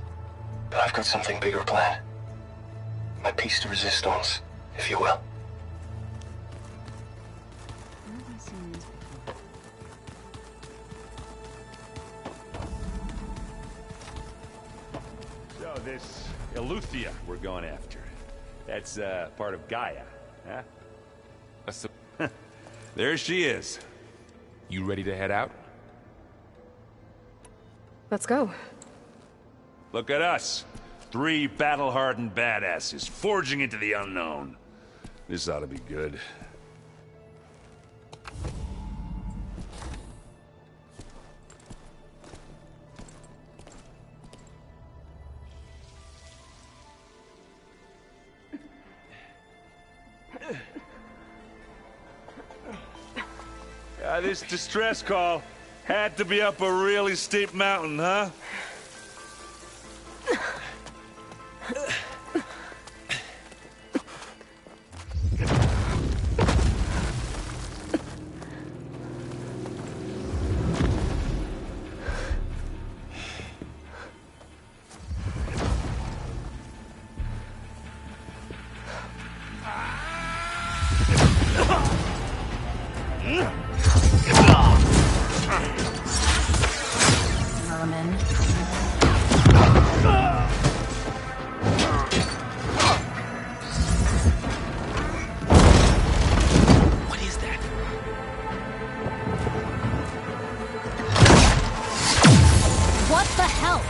N: But I've got something bigger planned. My piece de resistance, if you will.
J: So this Eleuthia we're going after, that's part of Gaia, huh? There she is.
D: You ready to head out?
C: Let's go.
J: Look at us. 3 battle-hardened badasses forging into the unknown. This ought to be good. This distress call had to be up a really steep mountain, huh?
K: vermin.
H: What is that?
A: What the hell?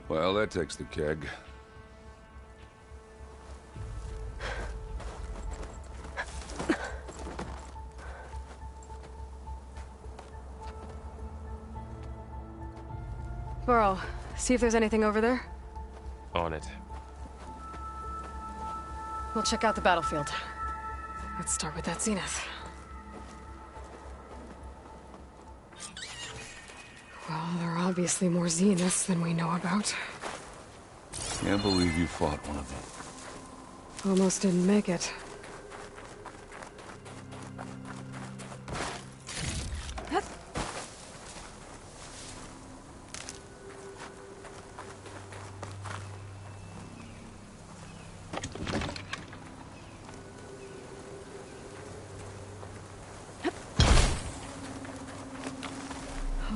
J: Well, that takes the keg.
C: Burrow, see if there's anything over there.
D: On it.
C: We'll check out the battlefield. Let's start with that zenith. Well, there are obviously more zeniths than we know about.
J: Can't believe you fought one of them.
C: Almost didn't make it.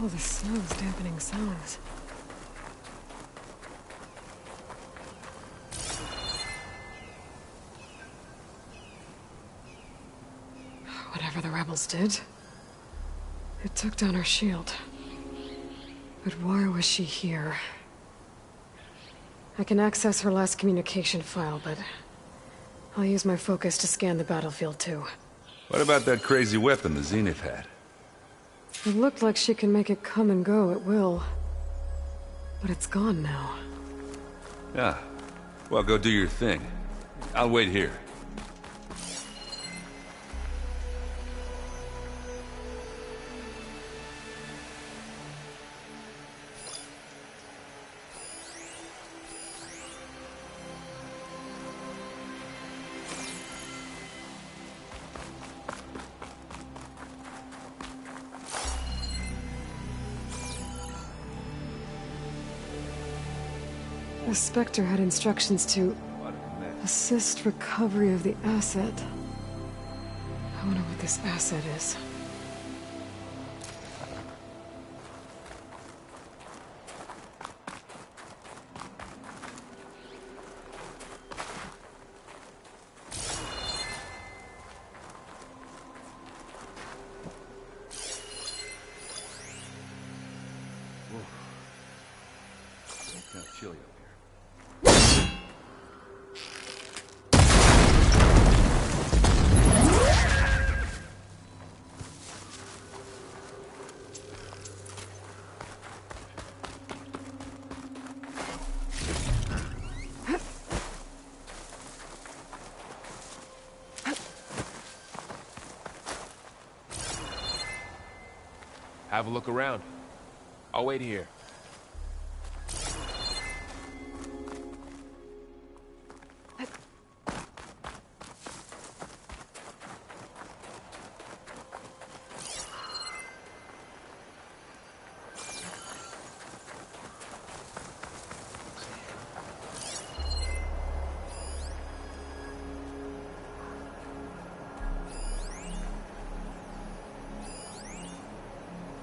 C: Oh, the snow's dampening sounds. Whatever the rebels did, it took down her shield. But why was she here? I can access her last communication file, but I'll use my focus to scan the battlefield too.
J: What about that crazy weapon the Zenith had?
C: It looked like she can make it come and go at will. But it's gone now.
J: Yeah. Well, go do your thing. I'll wait here.
C: The Spectre had instructions to assist recovery of the asset. I wonder what this asset is.
J: Kind of chilly up here.
D: Have a look around. I'll wait here.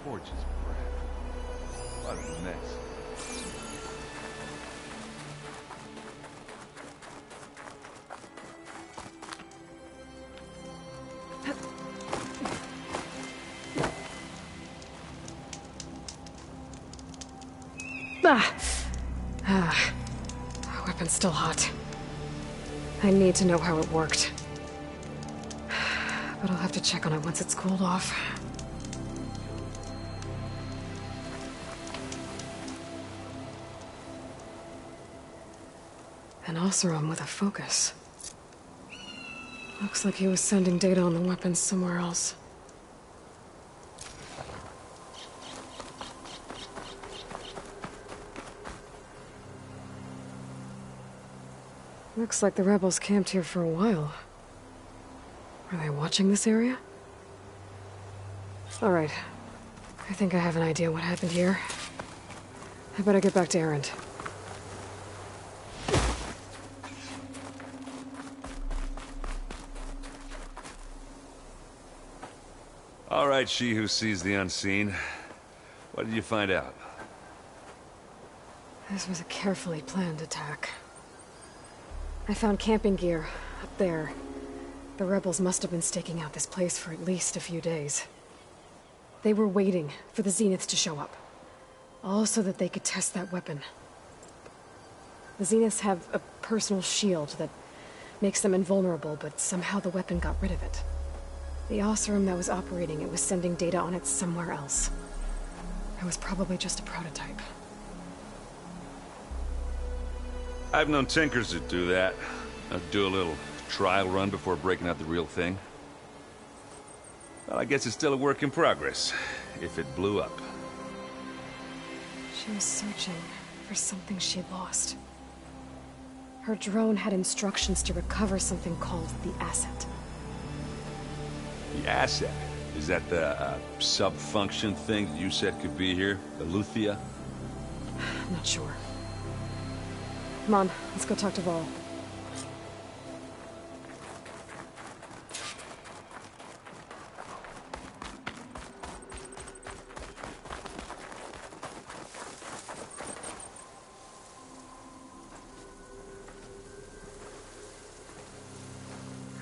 J: Forge is crap. What a mess.
C: Weapon's still hot. I need to know how it worked. But I'll have to check on it once it's cooled off. An Oseram with a focus. Looks like he was sending data on the weapons somewhere else. Looks like the rebels camped here for a while. Are they watching this area? All right, I think I have an idea what happened here. I better get back to Erend.
J: All right, she who sees the unseen. What did you find out?
C: This was a carefully planned attack. I found camping gear up there. The rebels must have been staking out this place for at least a few days. They were waiting for the Zeniths to show up. All so that they could test that weapon. The Zeniths have a personal shield that makes them invulnerable, but somehow the weapon got rid of it. The Oseram that was operating it was sending data on it somewhere else. It was probably just a prototype.
J: I've known tinkers that do that. I'd do a little trial run before breaking out the real thing. Well, I guess it's still a work in progress, if it blew up.
C: She was searching for something she'd lost. Her drone had instructions to recover something called the asset.
J: The asset? Is that the sub-function thing that you said could be here? The Luthia?
C: I'm not sure. Come on, let's go talk to Vol.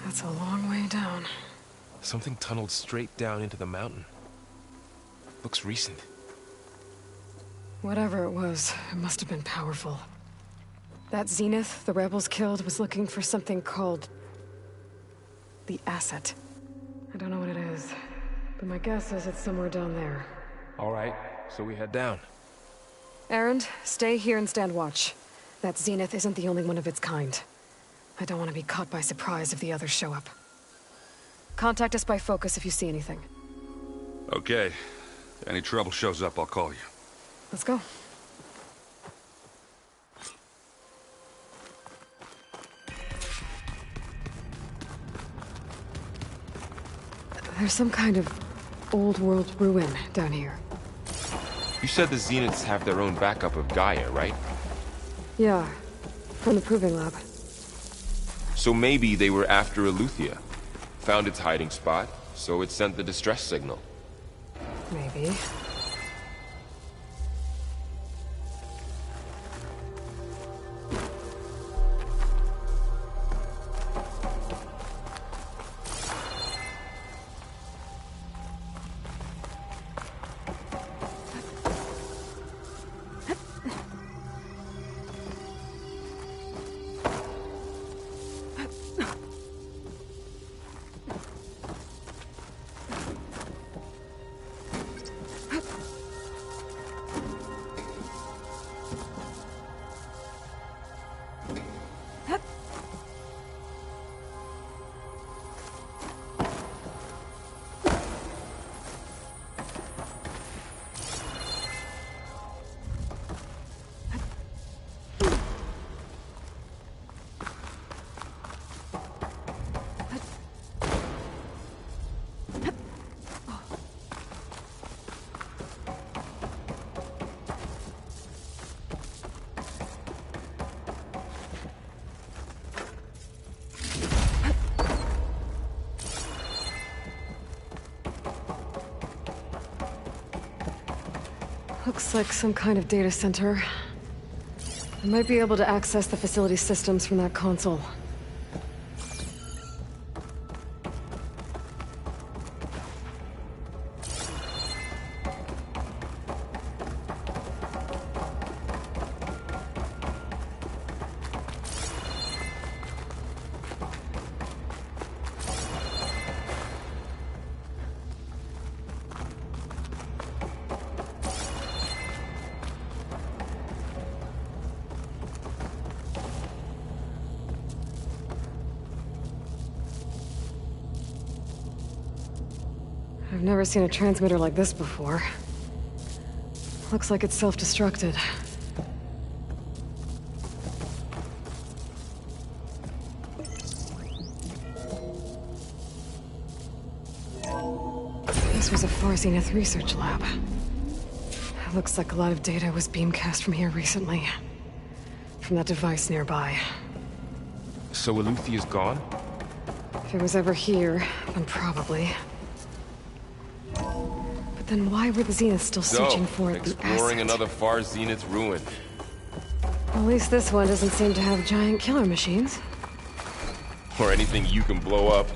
C: That's a long way down.
D: Something tunneled straight down into the mountain. Looks recent.
C: Whatever it was, it must have been powerful. That Zenith the rebels killed was looking for something called the asset. I don't know what it is, but my guess is it's somewhere down there.
D: All right, so we head down.
C: Erend, stay here and stand watch. That Zenith isn't the only one of its kind. I don't want to be caught by surprise if the others show up. Contact us by focus if you see anything.
J: Okay. If any trouble shows up, I'll call you.
C: Let's go. There's some kind of old-world ruin down here.
D: You said the Zeniths have their own backup of Gaia, right?
C: Yeah, from the Proving Lab.
D: So maybe they were after Eleuthia. Found its hiding spot, so it sent the distress signal.
C: Maybe. Looks like some kind of data center. I might be able to access the facility systems from that console. I've never seen a transmitter like this before. Looks like it's self-destructed. This This was a Far Zenith research lab. It looks like a lot of data was beamcast from here recently. From that device nearby.
D: So Eleuthea's gone?
C: If it was ever here, then probably. But then why were the Zeniths still searching for it?
D: Exploring another Far Zenith ruin.
C: At least this one doesn't seem to have giant killer machines.
D: Or anything you can blow up.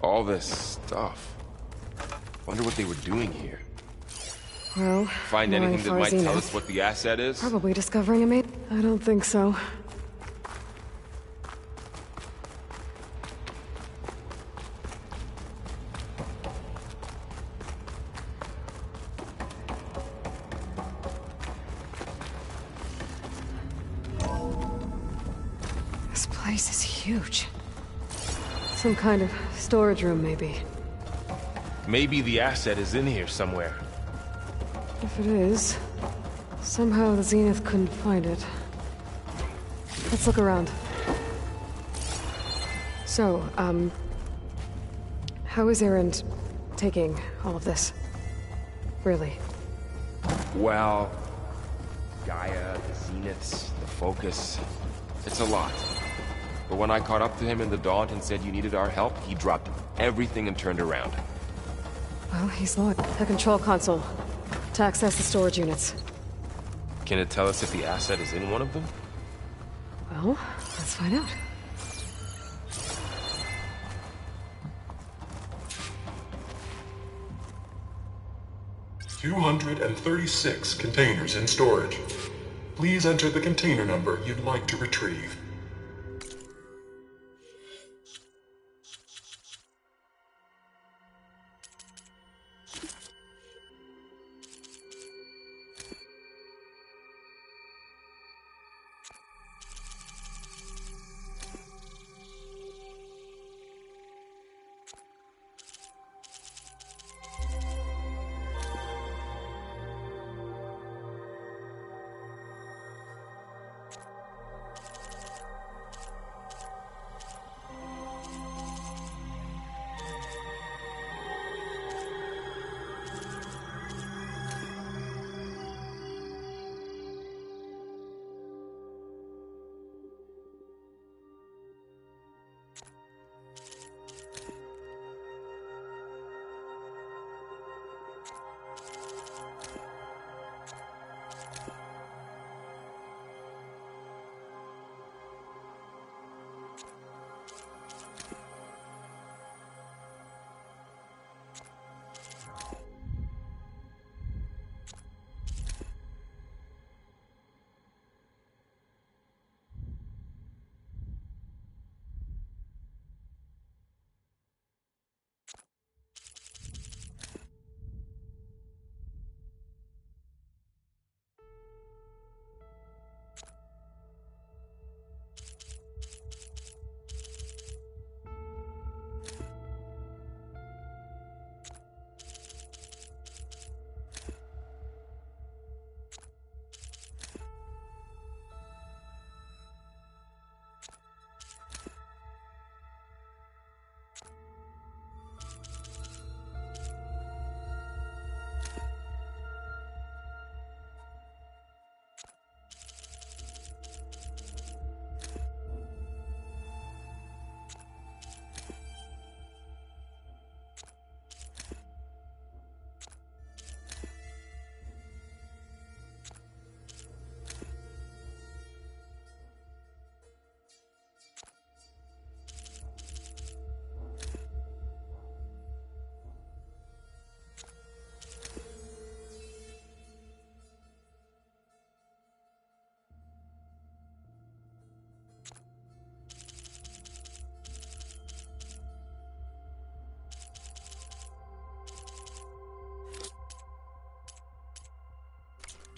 D: All this stuff. Wonder what they were doing here.
C: Well,
D: Find anything that might tell us what the asset is?
C: Probably discovering a mate. I don't think so. This place is huge. Some kind of storage room, maybe.
D: Maybe the asset is in here somewhere.
C: If it is, somehow the Zenith couldn't find it. Let's look around. So, how is Erend taking all of this? Really?
D: Well, Gaia, the Zeniths, the Focus. It's a lot. But when I caught up to him in the Daunt and said you needed our help, he dropped everything and turned around.
C: Well, he's locked. The control console. To access the storage units.
D: Can it tell us if the asset is in one of them?
C: Well, let's find out.
O: "236 containers in storage. Please enter the container number you'd like to retrieve."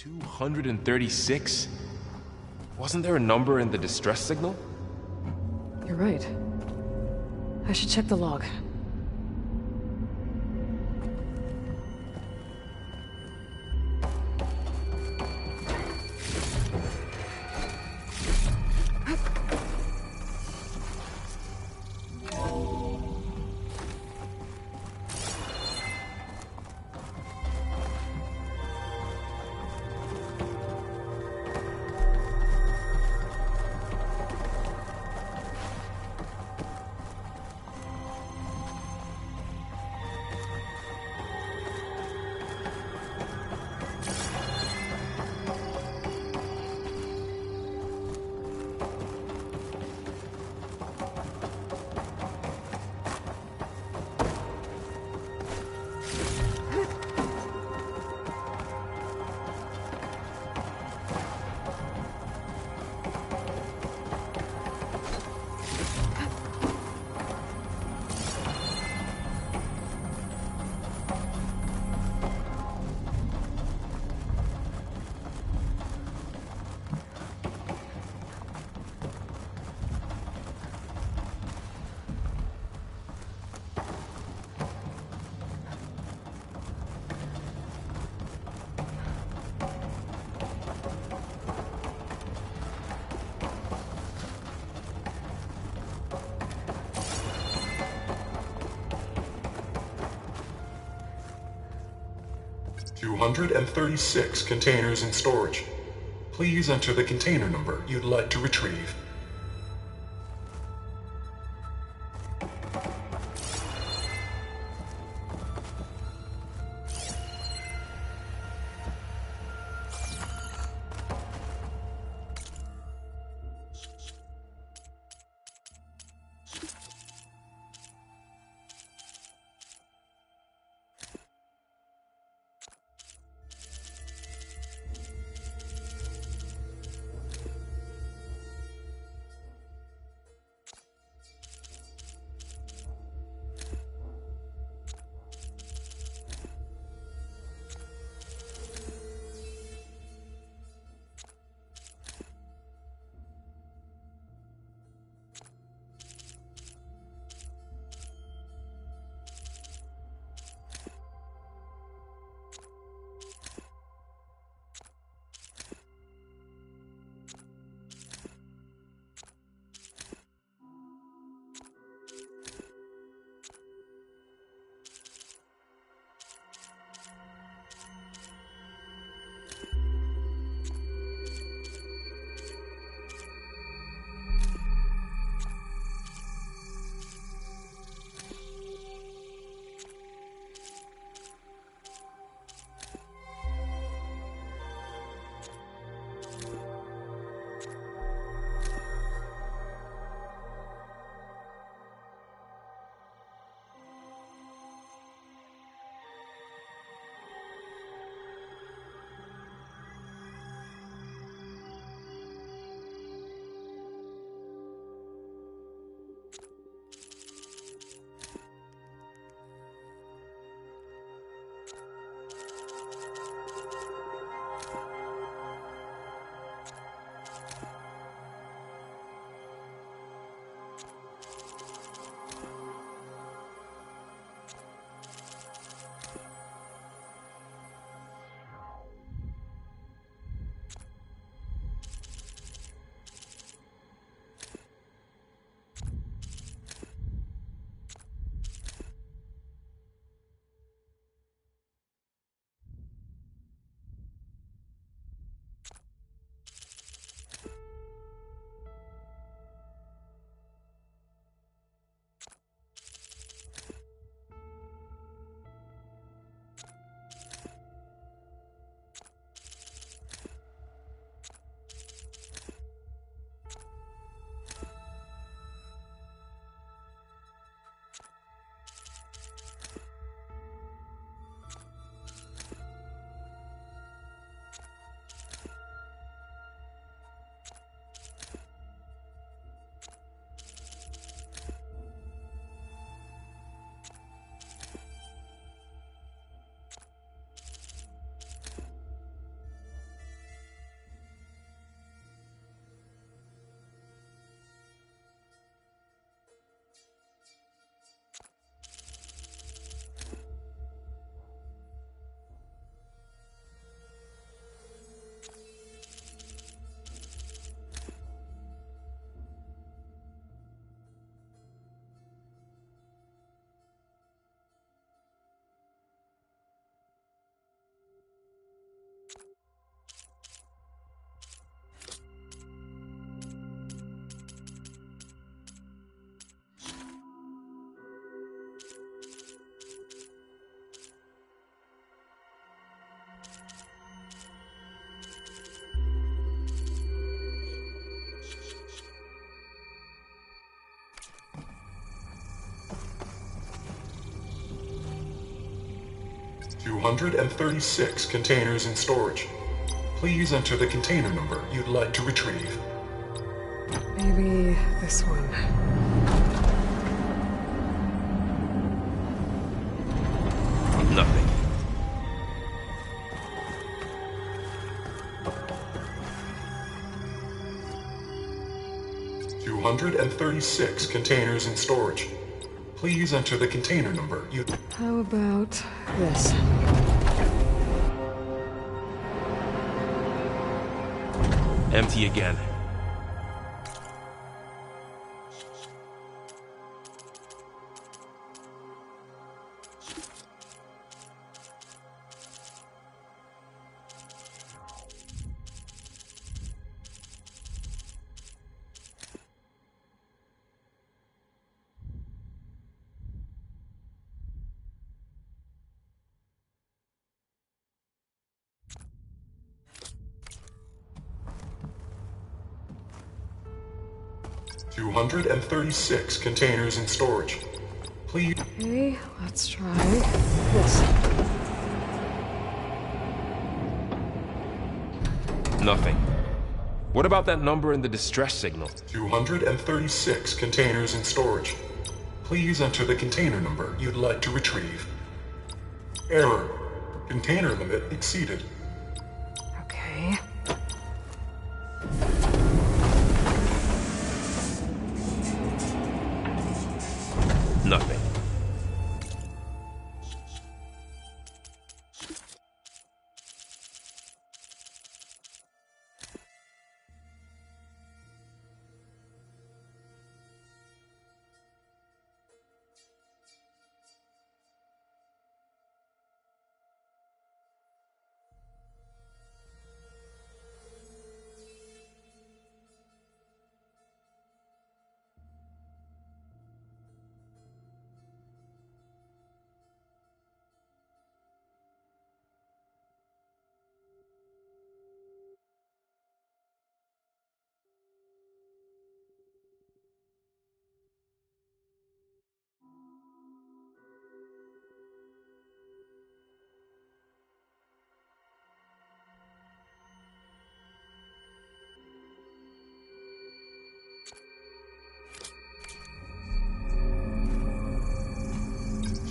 D: 236? Wasn't there a number in the distress signal?
C: You're right. I should check the log.
O: $236 containers in storage. Please enter the container number you'd like to retrieve. 236 containers in storage. Please enter the container number you'd like to retrieve.
C: Maybe this one.
D: Nothing.
O: $236 containers in storage. Please enter the container number you...
C: How about this?
D: Empty again.
O: $236 containers in storage. Please...
C: Okay, let's try this.
D: Nothing. What about that number in the distress signal?
O: 236 containers in storage. Please enter the container number you'd like to retrieve. Error. Container limit exceeded.
C: Okay.
D: Nothing.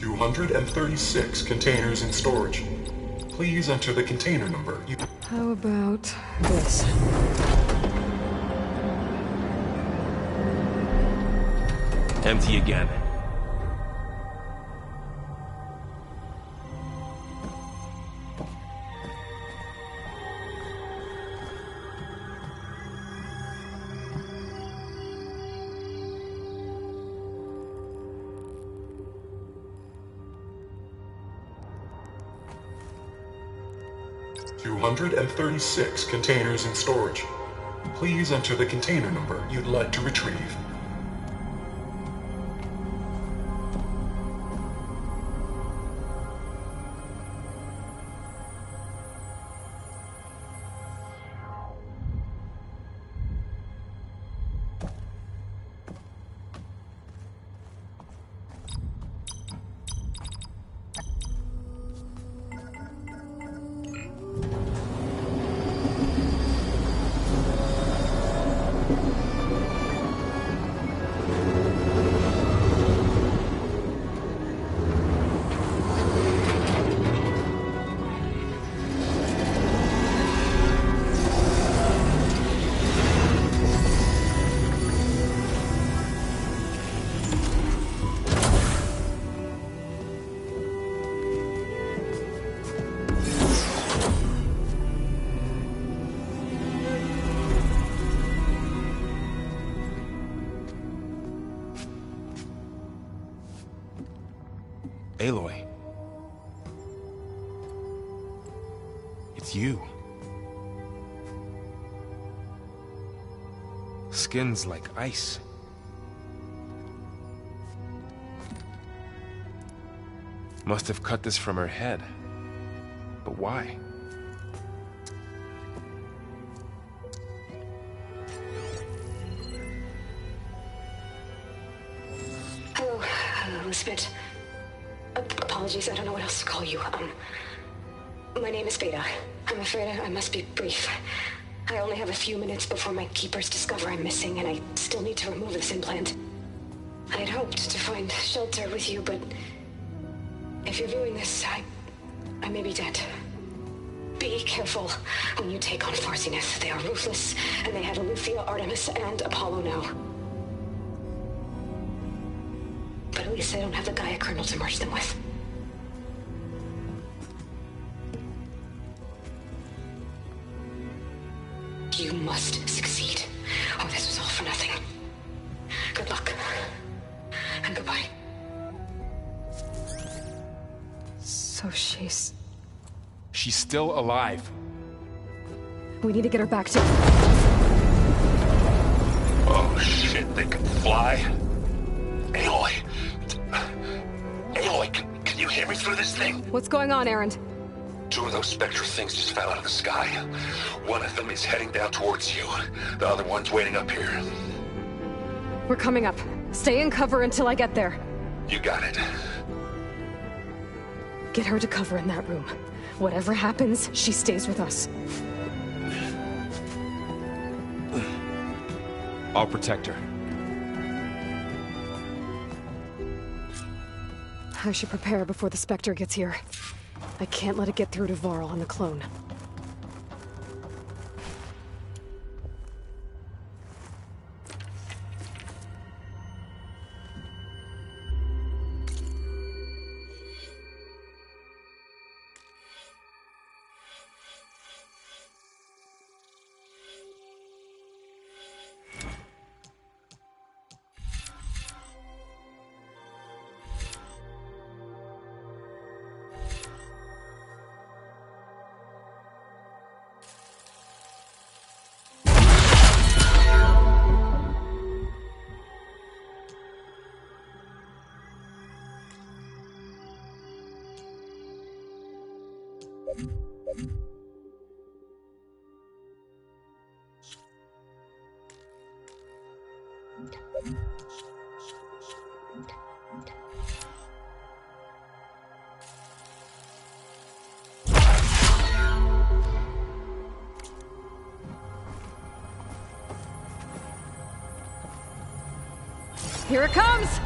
O: $236 containers in storage. Please enter the container number you...
C: How about this?
D: Empty again.
O: $236 containers in storage. Please enter the container number you'd like to retrieve.
D: Aloy. It's you. Skin's like ice. Must have cut this from her head. But why?
P: Hello, Misfit. Apologies, I don't know what else to call you. My name is Veda. I'm afraid I must be brief. I only have a few minutes before my keepers discover I'm missing, and I still need to remove this implant. I had hoped to find shelter with you, but if you're viewing this, I may be dead. Be careful when you take on Farsiness. They are ruthless, and they have Aletheia, Artemis, and Apollo now. But at least I don't have the Gaia kernel to merge them with. You must succeed, or this was all for nothing. Good luck. And goodbye.
C: So she's...
D: She's still alive.
C: We need to get her back to...
Q: Oh shit, they can fly? Aloy! Aloy, can you hear me through this thing?
C: What's going on, Erend?
Q: 2 of those spectral things just fell out of the sky. One of them is heading down towards you. The other one's waiting up here.
C: We're coming up. Stay in cover until I get there.
Q: You got it.
C: Get her to cover in that room. Whatever happens, she stays with us.
D: I'll protect her.
C: I should prepare before the Spectre gets here. I can't let it get through to Varl and the clone. Here it comes!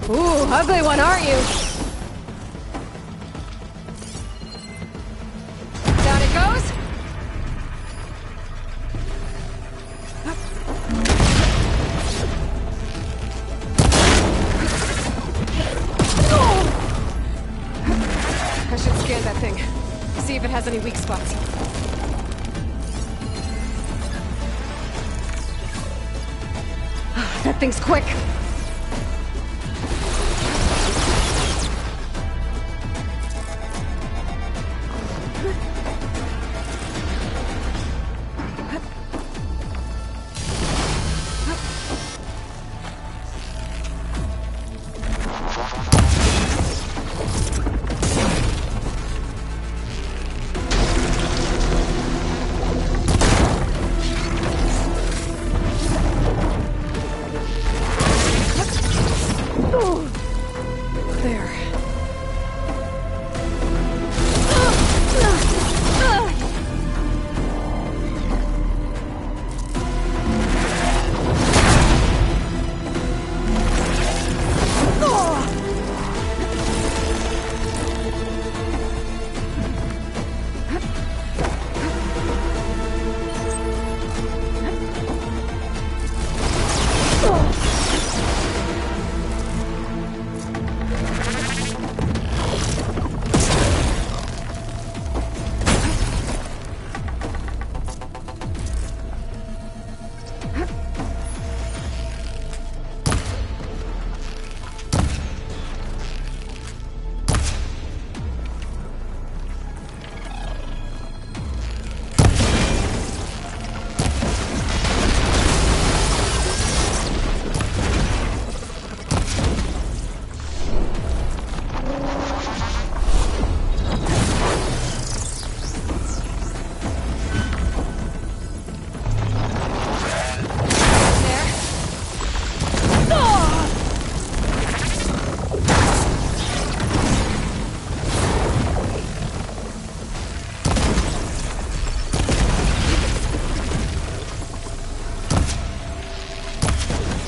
C: Ooh, ugly one, aren't you? Down it goes! I should scan that thing. See if it has any weak spots. That thing's quick!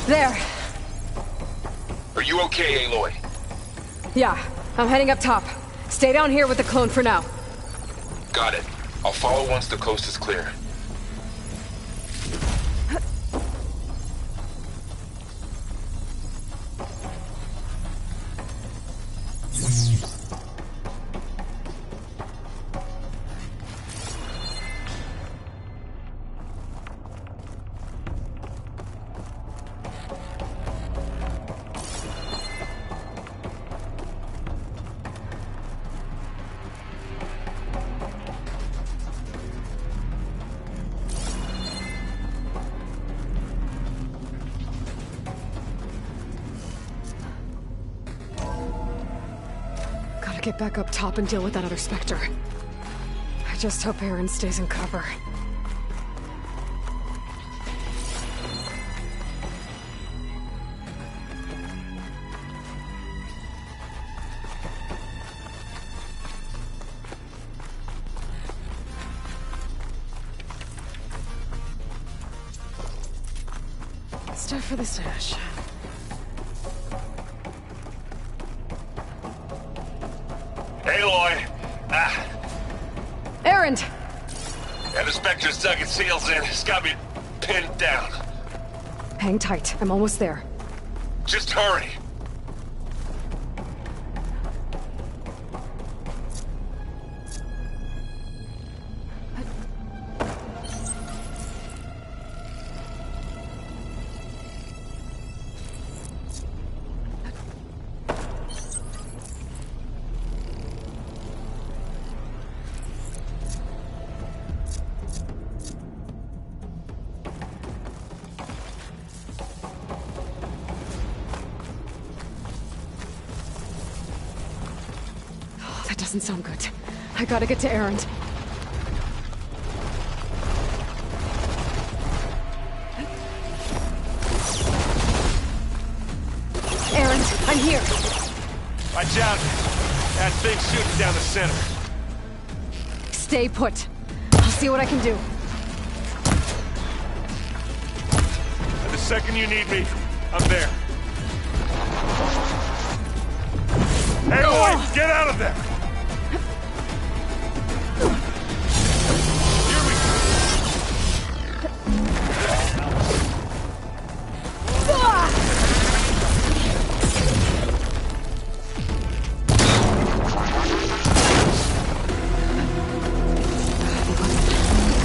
C: There.
Q: Are you okay, Aloy?
C: Yeah, I'm heading up top. Stay down here with the clone for now.
Q: Got it. I'll follow once the coast is clear.
C: Gotta get back up top and deal with that other Spectre. I just hope Aaron stays in cover. Stuff for the stash.
Q: Aloy!
C: Aaron!
Q: Yeah, the Spectre's dug its heels in. It's got me pinned down.
C: Hang tight. I'm almost there.
Q: Just hurry.
C: That doesn't sound good. I gotta get to Aaron. Aaron, I'm here.
Q: Watch out. That thing's shooting down the center.
C: Stay put. I'll see what I can do.
Q: And the second you need me, I'm there. Aloy, get out of there!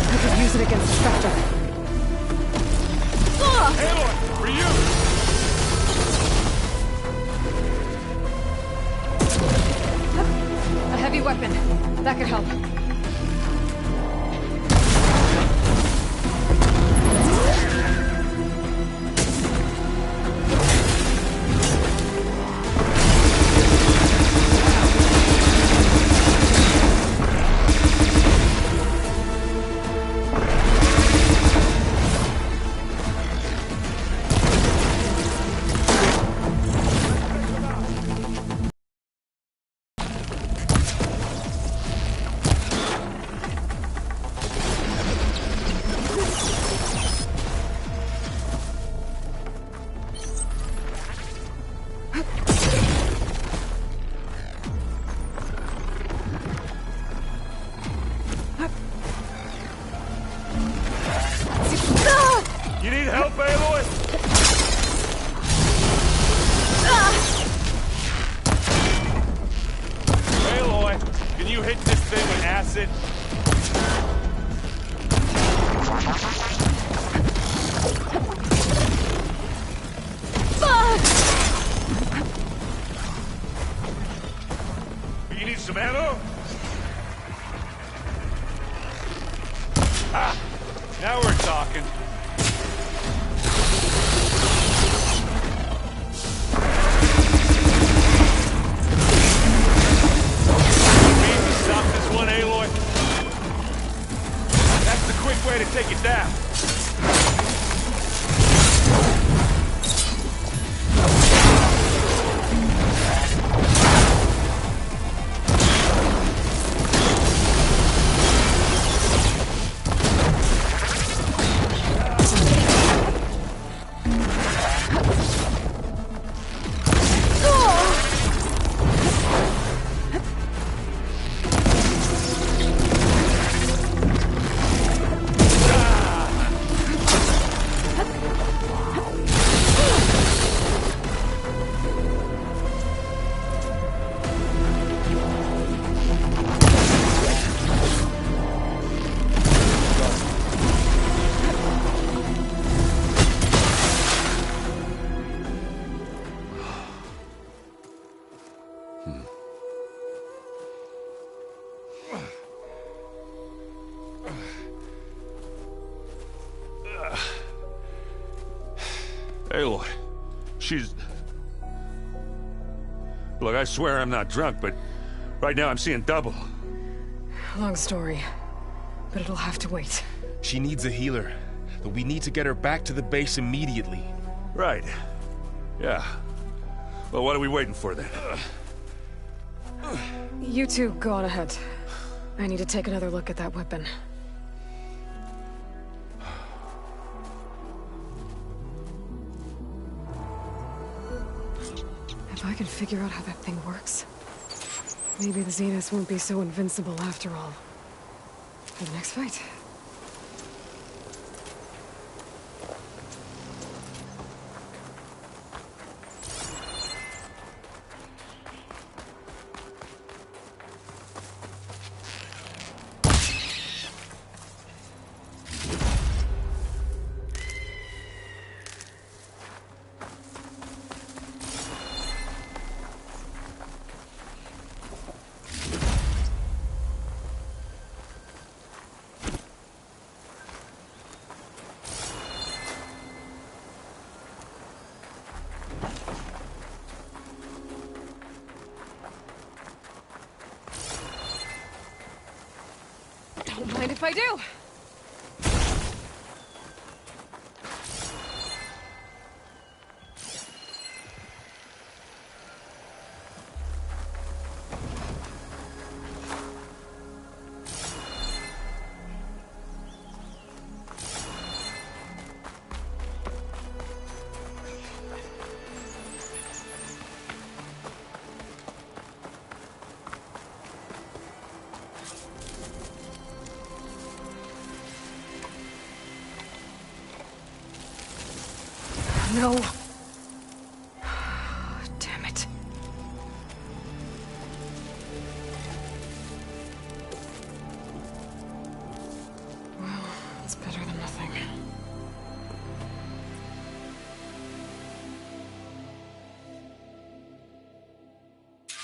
C: I could use it against the Spectre.
Q: Aloy, for you!
C: A heavy weapon. That could help.
Q: You need help, Aloy? Aloy, can you hit this thing with acid? You need some ammo? Ah, now we're talking. Stop this one, Aloy. That's the quick way to take it down.
J: Aloy. She's... Look, I swear I'm not drunk, but right now I'm seeing double.
C: Long story, but it'll have to wait.
D: She needs a healer, but we need to get her back to the base immediately.
J: Right. Yeah. Well, what are we waiting for then?
C: You two go on ahead. I need to take another look at that weapon. If I can figure out how that thing works, maybe the Zeniths won't be so invincible after all. For the next fight. Don't mind if I do. No. Damn it. Well, it's better than nothing.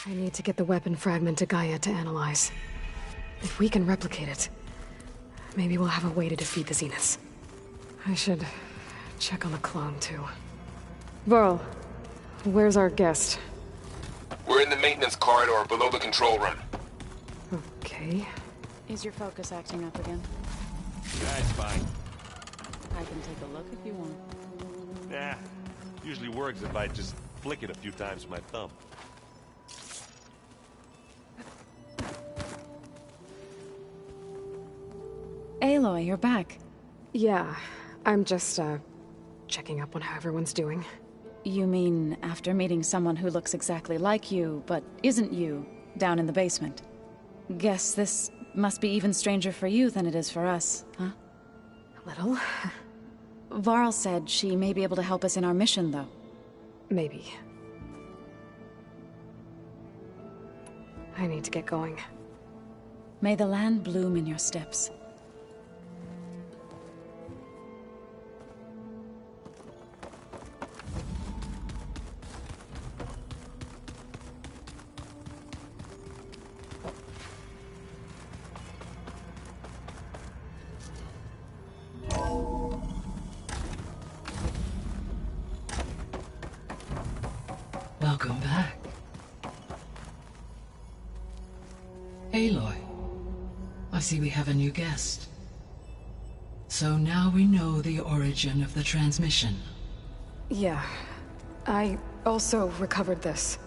C: I need to get the weapon fragment to Gaia to analyze. If we can replicate it, maybe we'll have a way to defeat the Zeniths. I should check on the clone, too. Varl, where's our guest?
D: We're in the maintenance corridor below the control room.
C: Okay.
K: Is your focus acting up again?
J: That's fine.
K: I can take a look if you want.
J: Nah. Usually works if I just flick it a few times with my thumb.
K: Aloy, you're back.
C: Yeah, I'm just, checking up on how everyone's doing.
K: You mean after meeting someone who looks exactly like you, but isn't you, down in the basement? Guess this must be even stranger for you than it is for us, huh?
C: A little.
K: Varl said she may be able to help us in our mission, though.
C: Maybe. I need to get going.
K: May the land bloom in your steps.
R: Welcome back. Aloy, I see we have a new guest. So now we know the origin of the transmission.
C: Yeah. I also recovered this.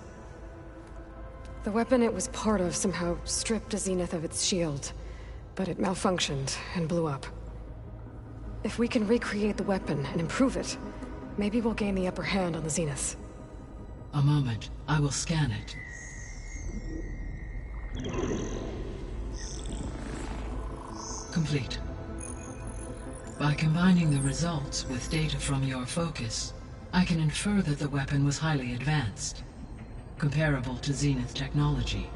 C: The weapon it was part of somehow stripped a Zenith of its shield, but it malfunctioned and blew up. If we can recreate the weapon and improve it, maybe we'll gain the upper hand on the Zeniths.
R: A moment, I will scan it. Complete. By combining the results with data from your focus, I can infer that the weapon was highly advanced, comparable to Zenith technology,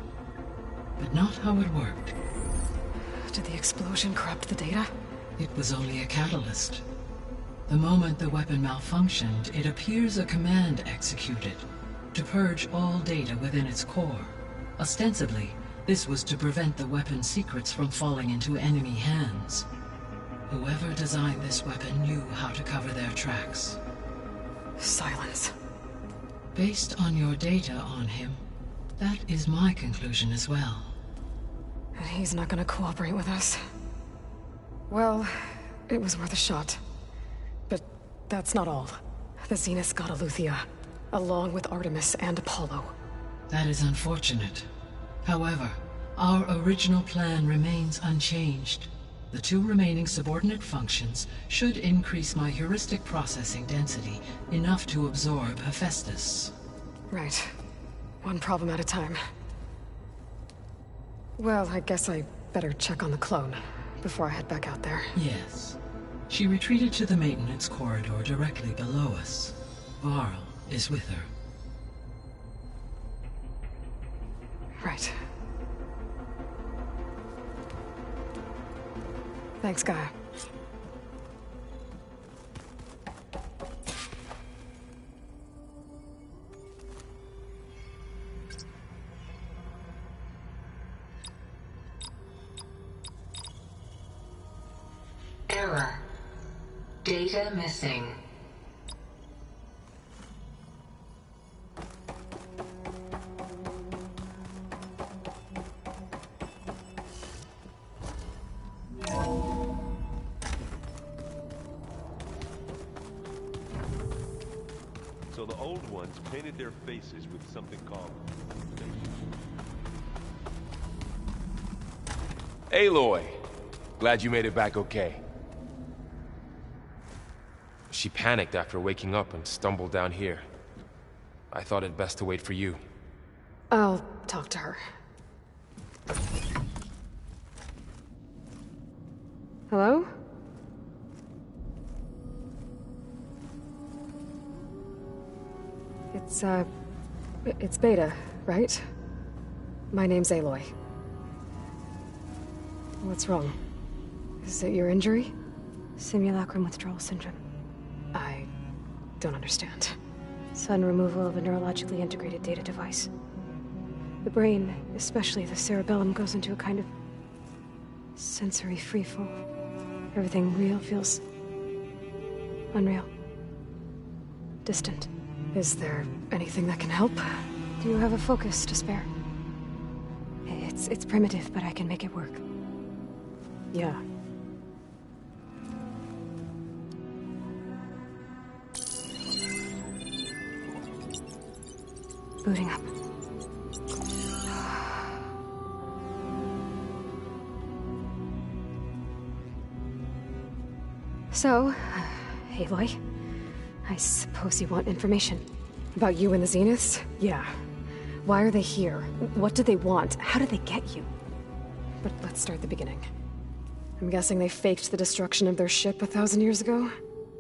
R: but not how it worked.
C: Did the explosion corrupt the data?
R: It was only a catalyst. The moment the weapon malfunctioned, it appears a command executed to purge all data within its core. Ostensibly, this was to prevent the weapon's secrets from falling into enemy hands. Whoever designed this weapon knew how to cover their tracks.
C: Silence.
R: Based on your data on him, that is my conclusion as well.
C: And he's not gonna cooperate with us. Well, it was worth a shot. But that's not all. The Zeniths got Aletheia, along with Artemis and Apollo.
R: That is unfortunate. However, our original plan remains unchanged. The 2 remaining subordinate functions should increase my heuristic processing density enough to absorb Hephaestus.
C: Right. One problem at a time. Well, I guess I better check on the clone before I head back out there.
R: Yes. She retreated to the maintenance corridor directly below us. Varl is with her.
C: Right. Thanks, Gaia.
M: Error. Data missing.
S: So the old ones painted their faces with something called...
D: Aloy! Glad you made it back okay. She panicked after waking up and stumbled down here. I thought it best to wait for you.
C: I'll talk to her. Hello? It's Beta, right? My name's Aloy. What's wrong? Is it your injury?
P: Simulacrum withdrawal syndrome.
C: I don't understand.
P: Sudden removal of a neurologically integrated data device. The brain, especially the cerebellum, goes into a kind of sensory freefall. Everything real feels unreal. Distant.
C: Is there anything that can help?
P: Do you have a focus to spare? It's primitive, but I can make it work.
C: Yeah.
P: Booting up. So, Aloy, I suppose you want information.
C: About you and the Zeniths? Yeah. Why are they here? What do they want? How did they get you? But let's start at the beginning. I'm guessing they faked the destruction of their ship 1,000 years ago?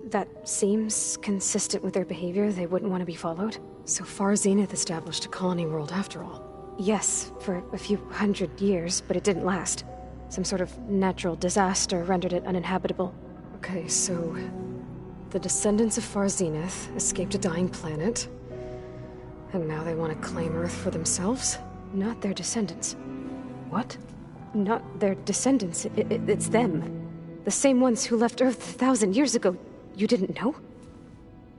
P: That seems consistent with their behavior. They wouldn't want to be followed.
C: So far, Zenith established a colony world after all.
P: Yes, for a few hundred years, but it didn't last. Some sort of natural disaster rendered it uninhabitable.
C: Okay, so... the descendants of Far Zenith escaped a dying planet, and now they want to claim Earth for themselves?
P: Not their descendants.
C: What?
P: Not their descendants. It's them. The same ones who left Earth 1,000 years ago. You didn't know?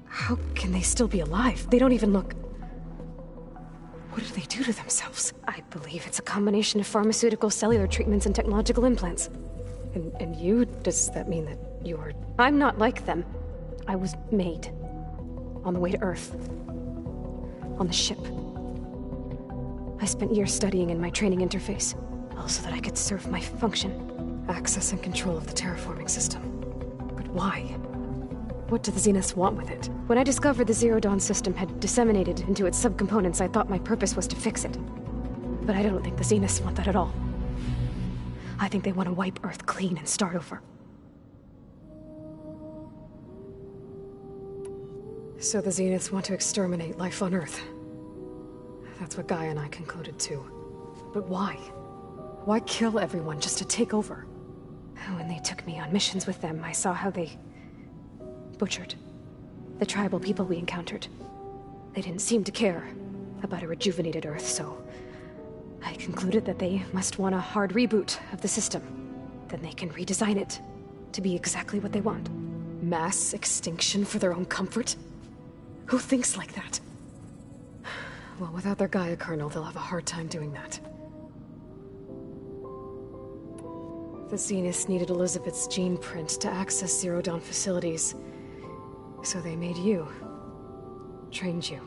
C: How can they still be alive? They don't even look... What did they do to themselves?
P: I believe it's a combination of pharmaceutical, cellular treatments, and technological implants.
C: And you? Does that mean that you're...
P: I'm not like them. I was made. On the way to Earth. On the ship. I spent years studying in my training interface, all so that I could serve my function.
C: Access and control of the terraforming system. But why? What do the Zeniths want with it?
P: When I discovered the Zero Dawn system had disseminated into its subcomponents, I thought my purpose was to fix it. But I don't think the Zeniths want that at all. I think they want to wipe Earth clean and start over.
C: So the Zeniths want to exterminate life on Earth. That's what Gaia and I concluded too. But why? Why kill everyone just to take over?
P: When they took me on missions with them, I saw how they butchered the tribal people we encountered. They didn't seem to care about a rejuvenated Earth, so I concluded that they must want a hard reboot of the system. Then they can redesign it to be exactly what they want.
C: Mass extinction for their own comfort? Who thinks like that? Well, without their Gaia kernel, they'll have a hard time doing that. The Zeniths needed Elizabeth's gene print to access Zero Dawn facilities. So they made you. Trained you.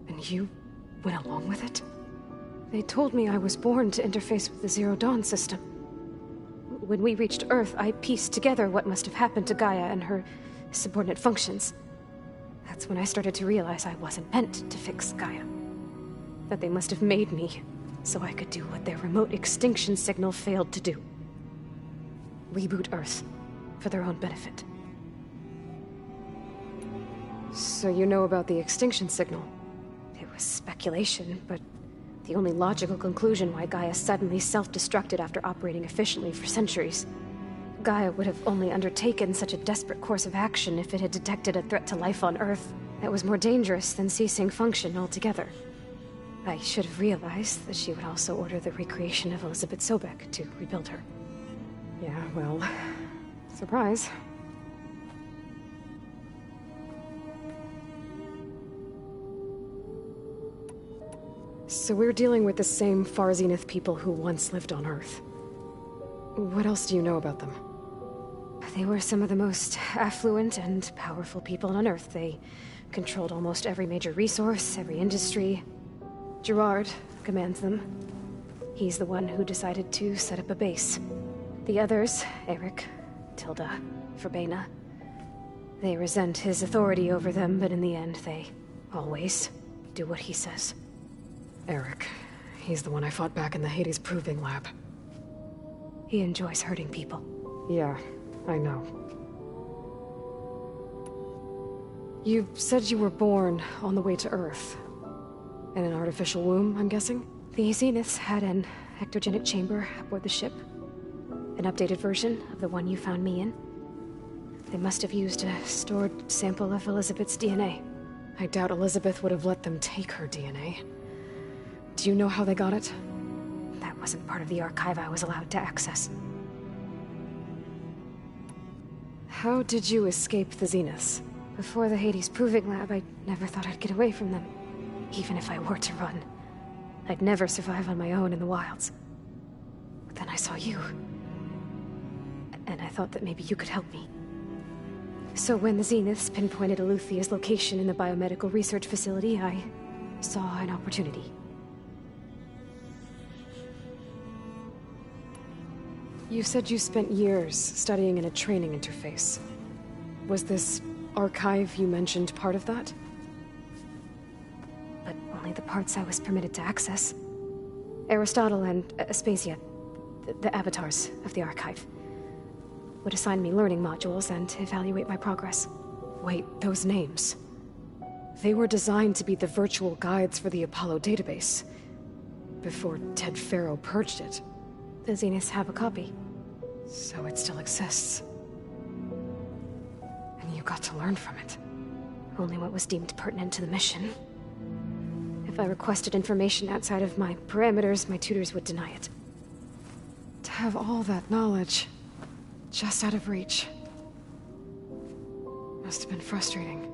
C: And you went along with it? They told me I was born to interface with the Zero Dawn system. When we reached Earth, I pieced together what must have happened to Gaia and her subordinate functions. That's when I started to realize I wasn't meant to fix Gaia. That they must have made me so I could do what their remote extinction signal failed to do. Reboot Earth for their own benefit. So you know about the extinction signal? It was speculation, but the only logical conclusion why Gaia suddenly self-destructed after operating efficiently for centuries. Gaia would have only undertaken such a desperate course of action if it had detected a threat to life on Earth that was more dangerous than ceasing function altogether. I should have realized that she would also order the recreation of Elizabeth Sobek to rebuild her. Yeah, well, surprise. So we're dealing with the same Far Zenith people who once lived on Earth. What else do you know about them? They were some of the most affluent and powerful people on Earth. They controlled almost every major resource, every industry. Gerard commands them. He's the one who decided to set up a base. The others, Eric, Tilda, Verbena, they resent his authority over them, but in the end, they always do what he says. Eric. He's the one I fought back in the Hades Proving Lab. He enjoys hurting people. Yeah, I know. You said you were born on the way to Earth. In an artificial womb, I'm guessing? The Zeniths had an ectogenic chamber aboard the ship. An updated version of the one you found me in. They must have used a stored sample of Elizabeth's DNA. I doubt Elizabeth would have let them take her DNA. Do you know how they got it? That wasn't part of the archive I was allowed to access. How did you escape the Zeniths? Before the Hades Proving Lab, I never thought I'd get away from them. Even if I were to run. I'd never survive on my own in the wilds. But then I saw you. And I thought that maybe you could help me. So when the Zeniths pinpointed Eluthia's location in the biomedical research facility, I saw an opportunity. You said you spent years studying in a training interface. Was this archive you mentioned part of that? But only the parts I was permitted to access. Aristotle and Aspasia, the avatars of the archive, would assign me learning modules and evaluate my progress. Wait, those names. They were designed to be the virtual guides for the Apollo database. Before Ted Faro purged it. The Zeniths have a copy. So it still exists. And you got to learn from it. Only what was deemed pertinent to the mission. If I requested information outside of my parameters, my tutors would deny it. To have all that knowledge, just out of reach, must have been frustrating.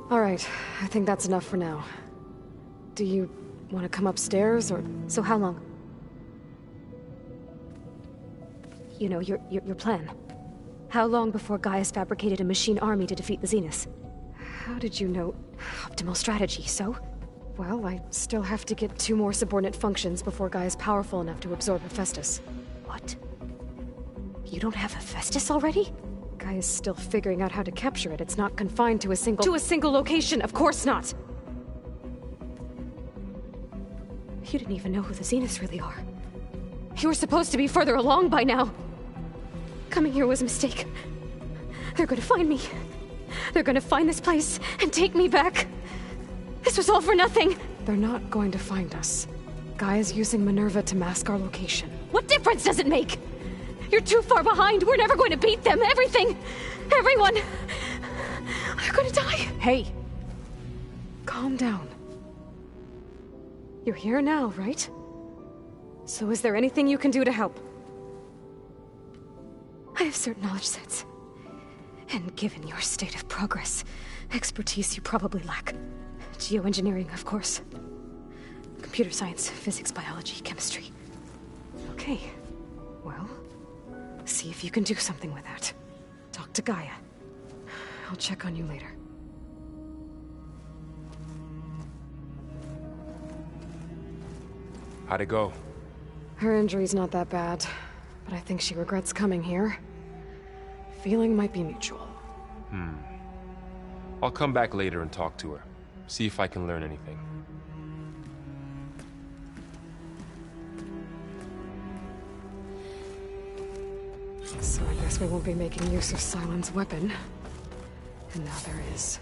C: All right, I think that's enough for now. Do you want to come upstairs, or... So how long? You know, your plan. How long before Gaia's fabricated a machine army to defeat the Zeniths? How did you know? Optimal strategy, so? Well, I still have to get 2 more subordinate functions before Gaia's powerful enough to absorb Hephaestus. What? You don't have Hephaestus already? Gaia's still figuring out how to capture it. It's not confined to a single... To a single location, of course not! You didn't even know who the Zeniths really are. You were supposed to be further along by now. Coming here was a mistake. They're gonna find me. They're gonna find this place and take me back. This was all for nothing. They're not going to find us. Gaia's using Minerva to mask our location. What difference does it make? You're too far behind. We're never going to beat them. Everything. Everyone. They're gonna die. Hey. Calm down. You're here now, right? So is there anything you can do to help?
P: I have certain knowledge sets. And given your state of progress, expertise you probably lack. Geoengineering, of course. Computer science, physics, biology, chemistry. Okay. Well, see if you can do something with that. Talk to Gaia. I'll check on you later.
D: How'd it go?
P: Her injury's not that bad, but I think she regrets coming here. Feeling might be mutual.
D: I'll come back later and talk to her. See if I can learn anything.
P: So I guess we won't be making use of Sylens' weapon. And now there is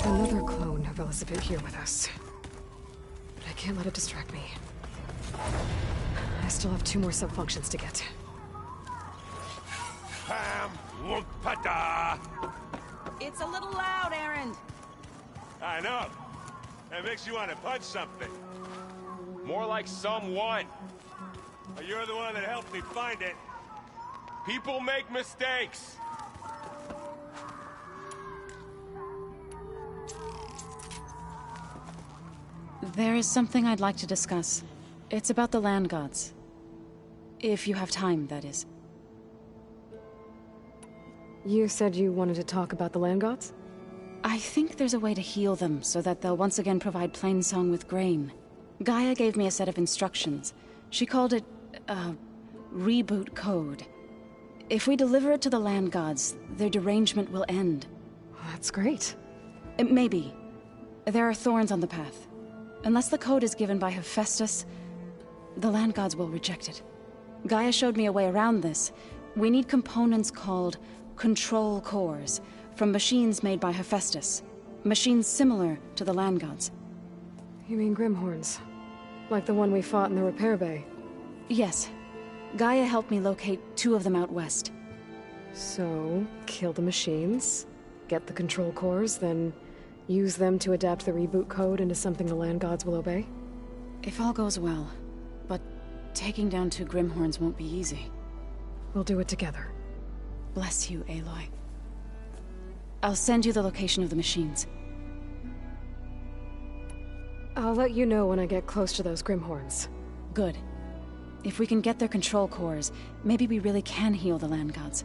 P: another clone of Elizabeth here with us. But I can't let it distract me. I still have 2 more sub-functions to get.
J: Pam Wumpada!
I: It's a little loud, Aaron.
J: I know. It makes you want to punch something.
D: More like someone.
J: You're the one that helped me find it.
D: People make mistakes.
K: There is something I'd like to discuss. It's about the land gods. If you have time, that is.
P: You said you wanted to talk about the land gods?
K: I think there's a way to heal them so that they'll once again provide Plainsong with grain. Gaia gave me a set of instructions. She called it, reboot code. If we deliver it to the land gods, their derangement will end.
P: That's great.
K: Maybe. There are thorns on the path. Unless the code is given by Hephaestus, the land gods will reject it. Gaia showed me a way around this. We need components called control cores from machines made by Hephaestus. Machines similar to the land gods.
P: You mean Grimhorns? Like the one we fought in the repair bay?
K: Yes. Gaia helped me locate 2 of them out west.
P: So, kill the machines, get the control cores, then use them to adapt the reboot code into something the land gods will obey?
K: If all goes well. But taking down 2 Grimhorns won't be easy.
P: We'll do it together.
K: Bless you, Aloy. I'll send you the location of the machines.
P: I'll let you know when I get close to those Grimhorns.
K: Good. If we can get their control cores, maybe we really can heal the land gods.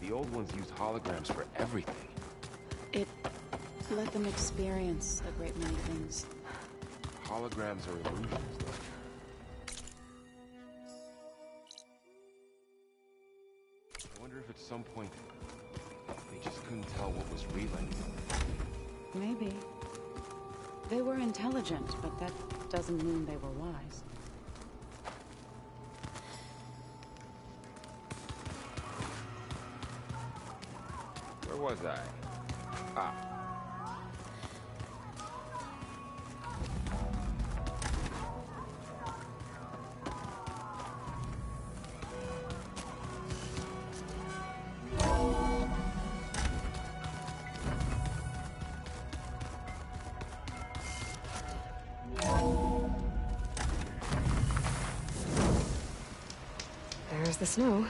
D: The old ones used holograms for everything.
K: It let them experience a great many things.
D: Holograms are illusions, though. I wonder if at some point they just couldn't tell what was real anymore.
K: Maybe. They were intelligent, but that doesn't mean they were wise.
T: was I? Ah.
C: There's the snow.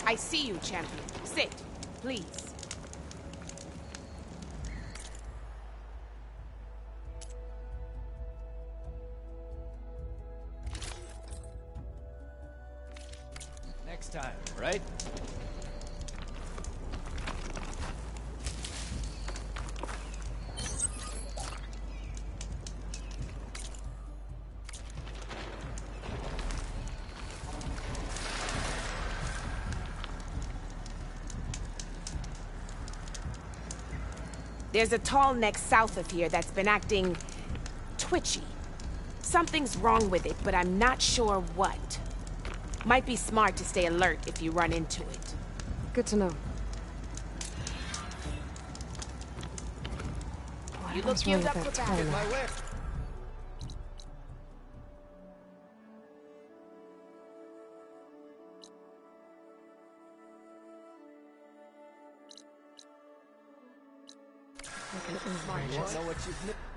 I: I see you, champion. Sit, please.
E: Next time, right?
I: There's a tall neck south of here that's been acting twitchy. Something's wrong with it, but I'm not sure what. Might be smart to stay alert if you run into it.
C: Good to know.
I: You look geared up for battle.
E: Know what you've missed.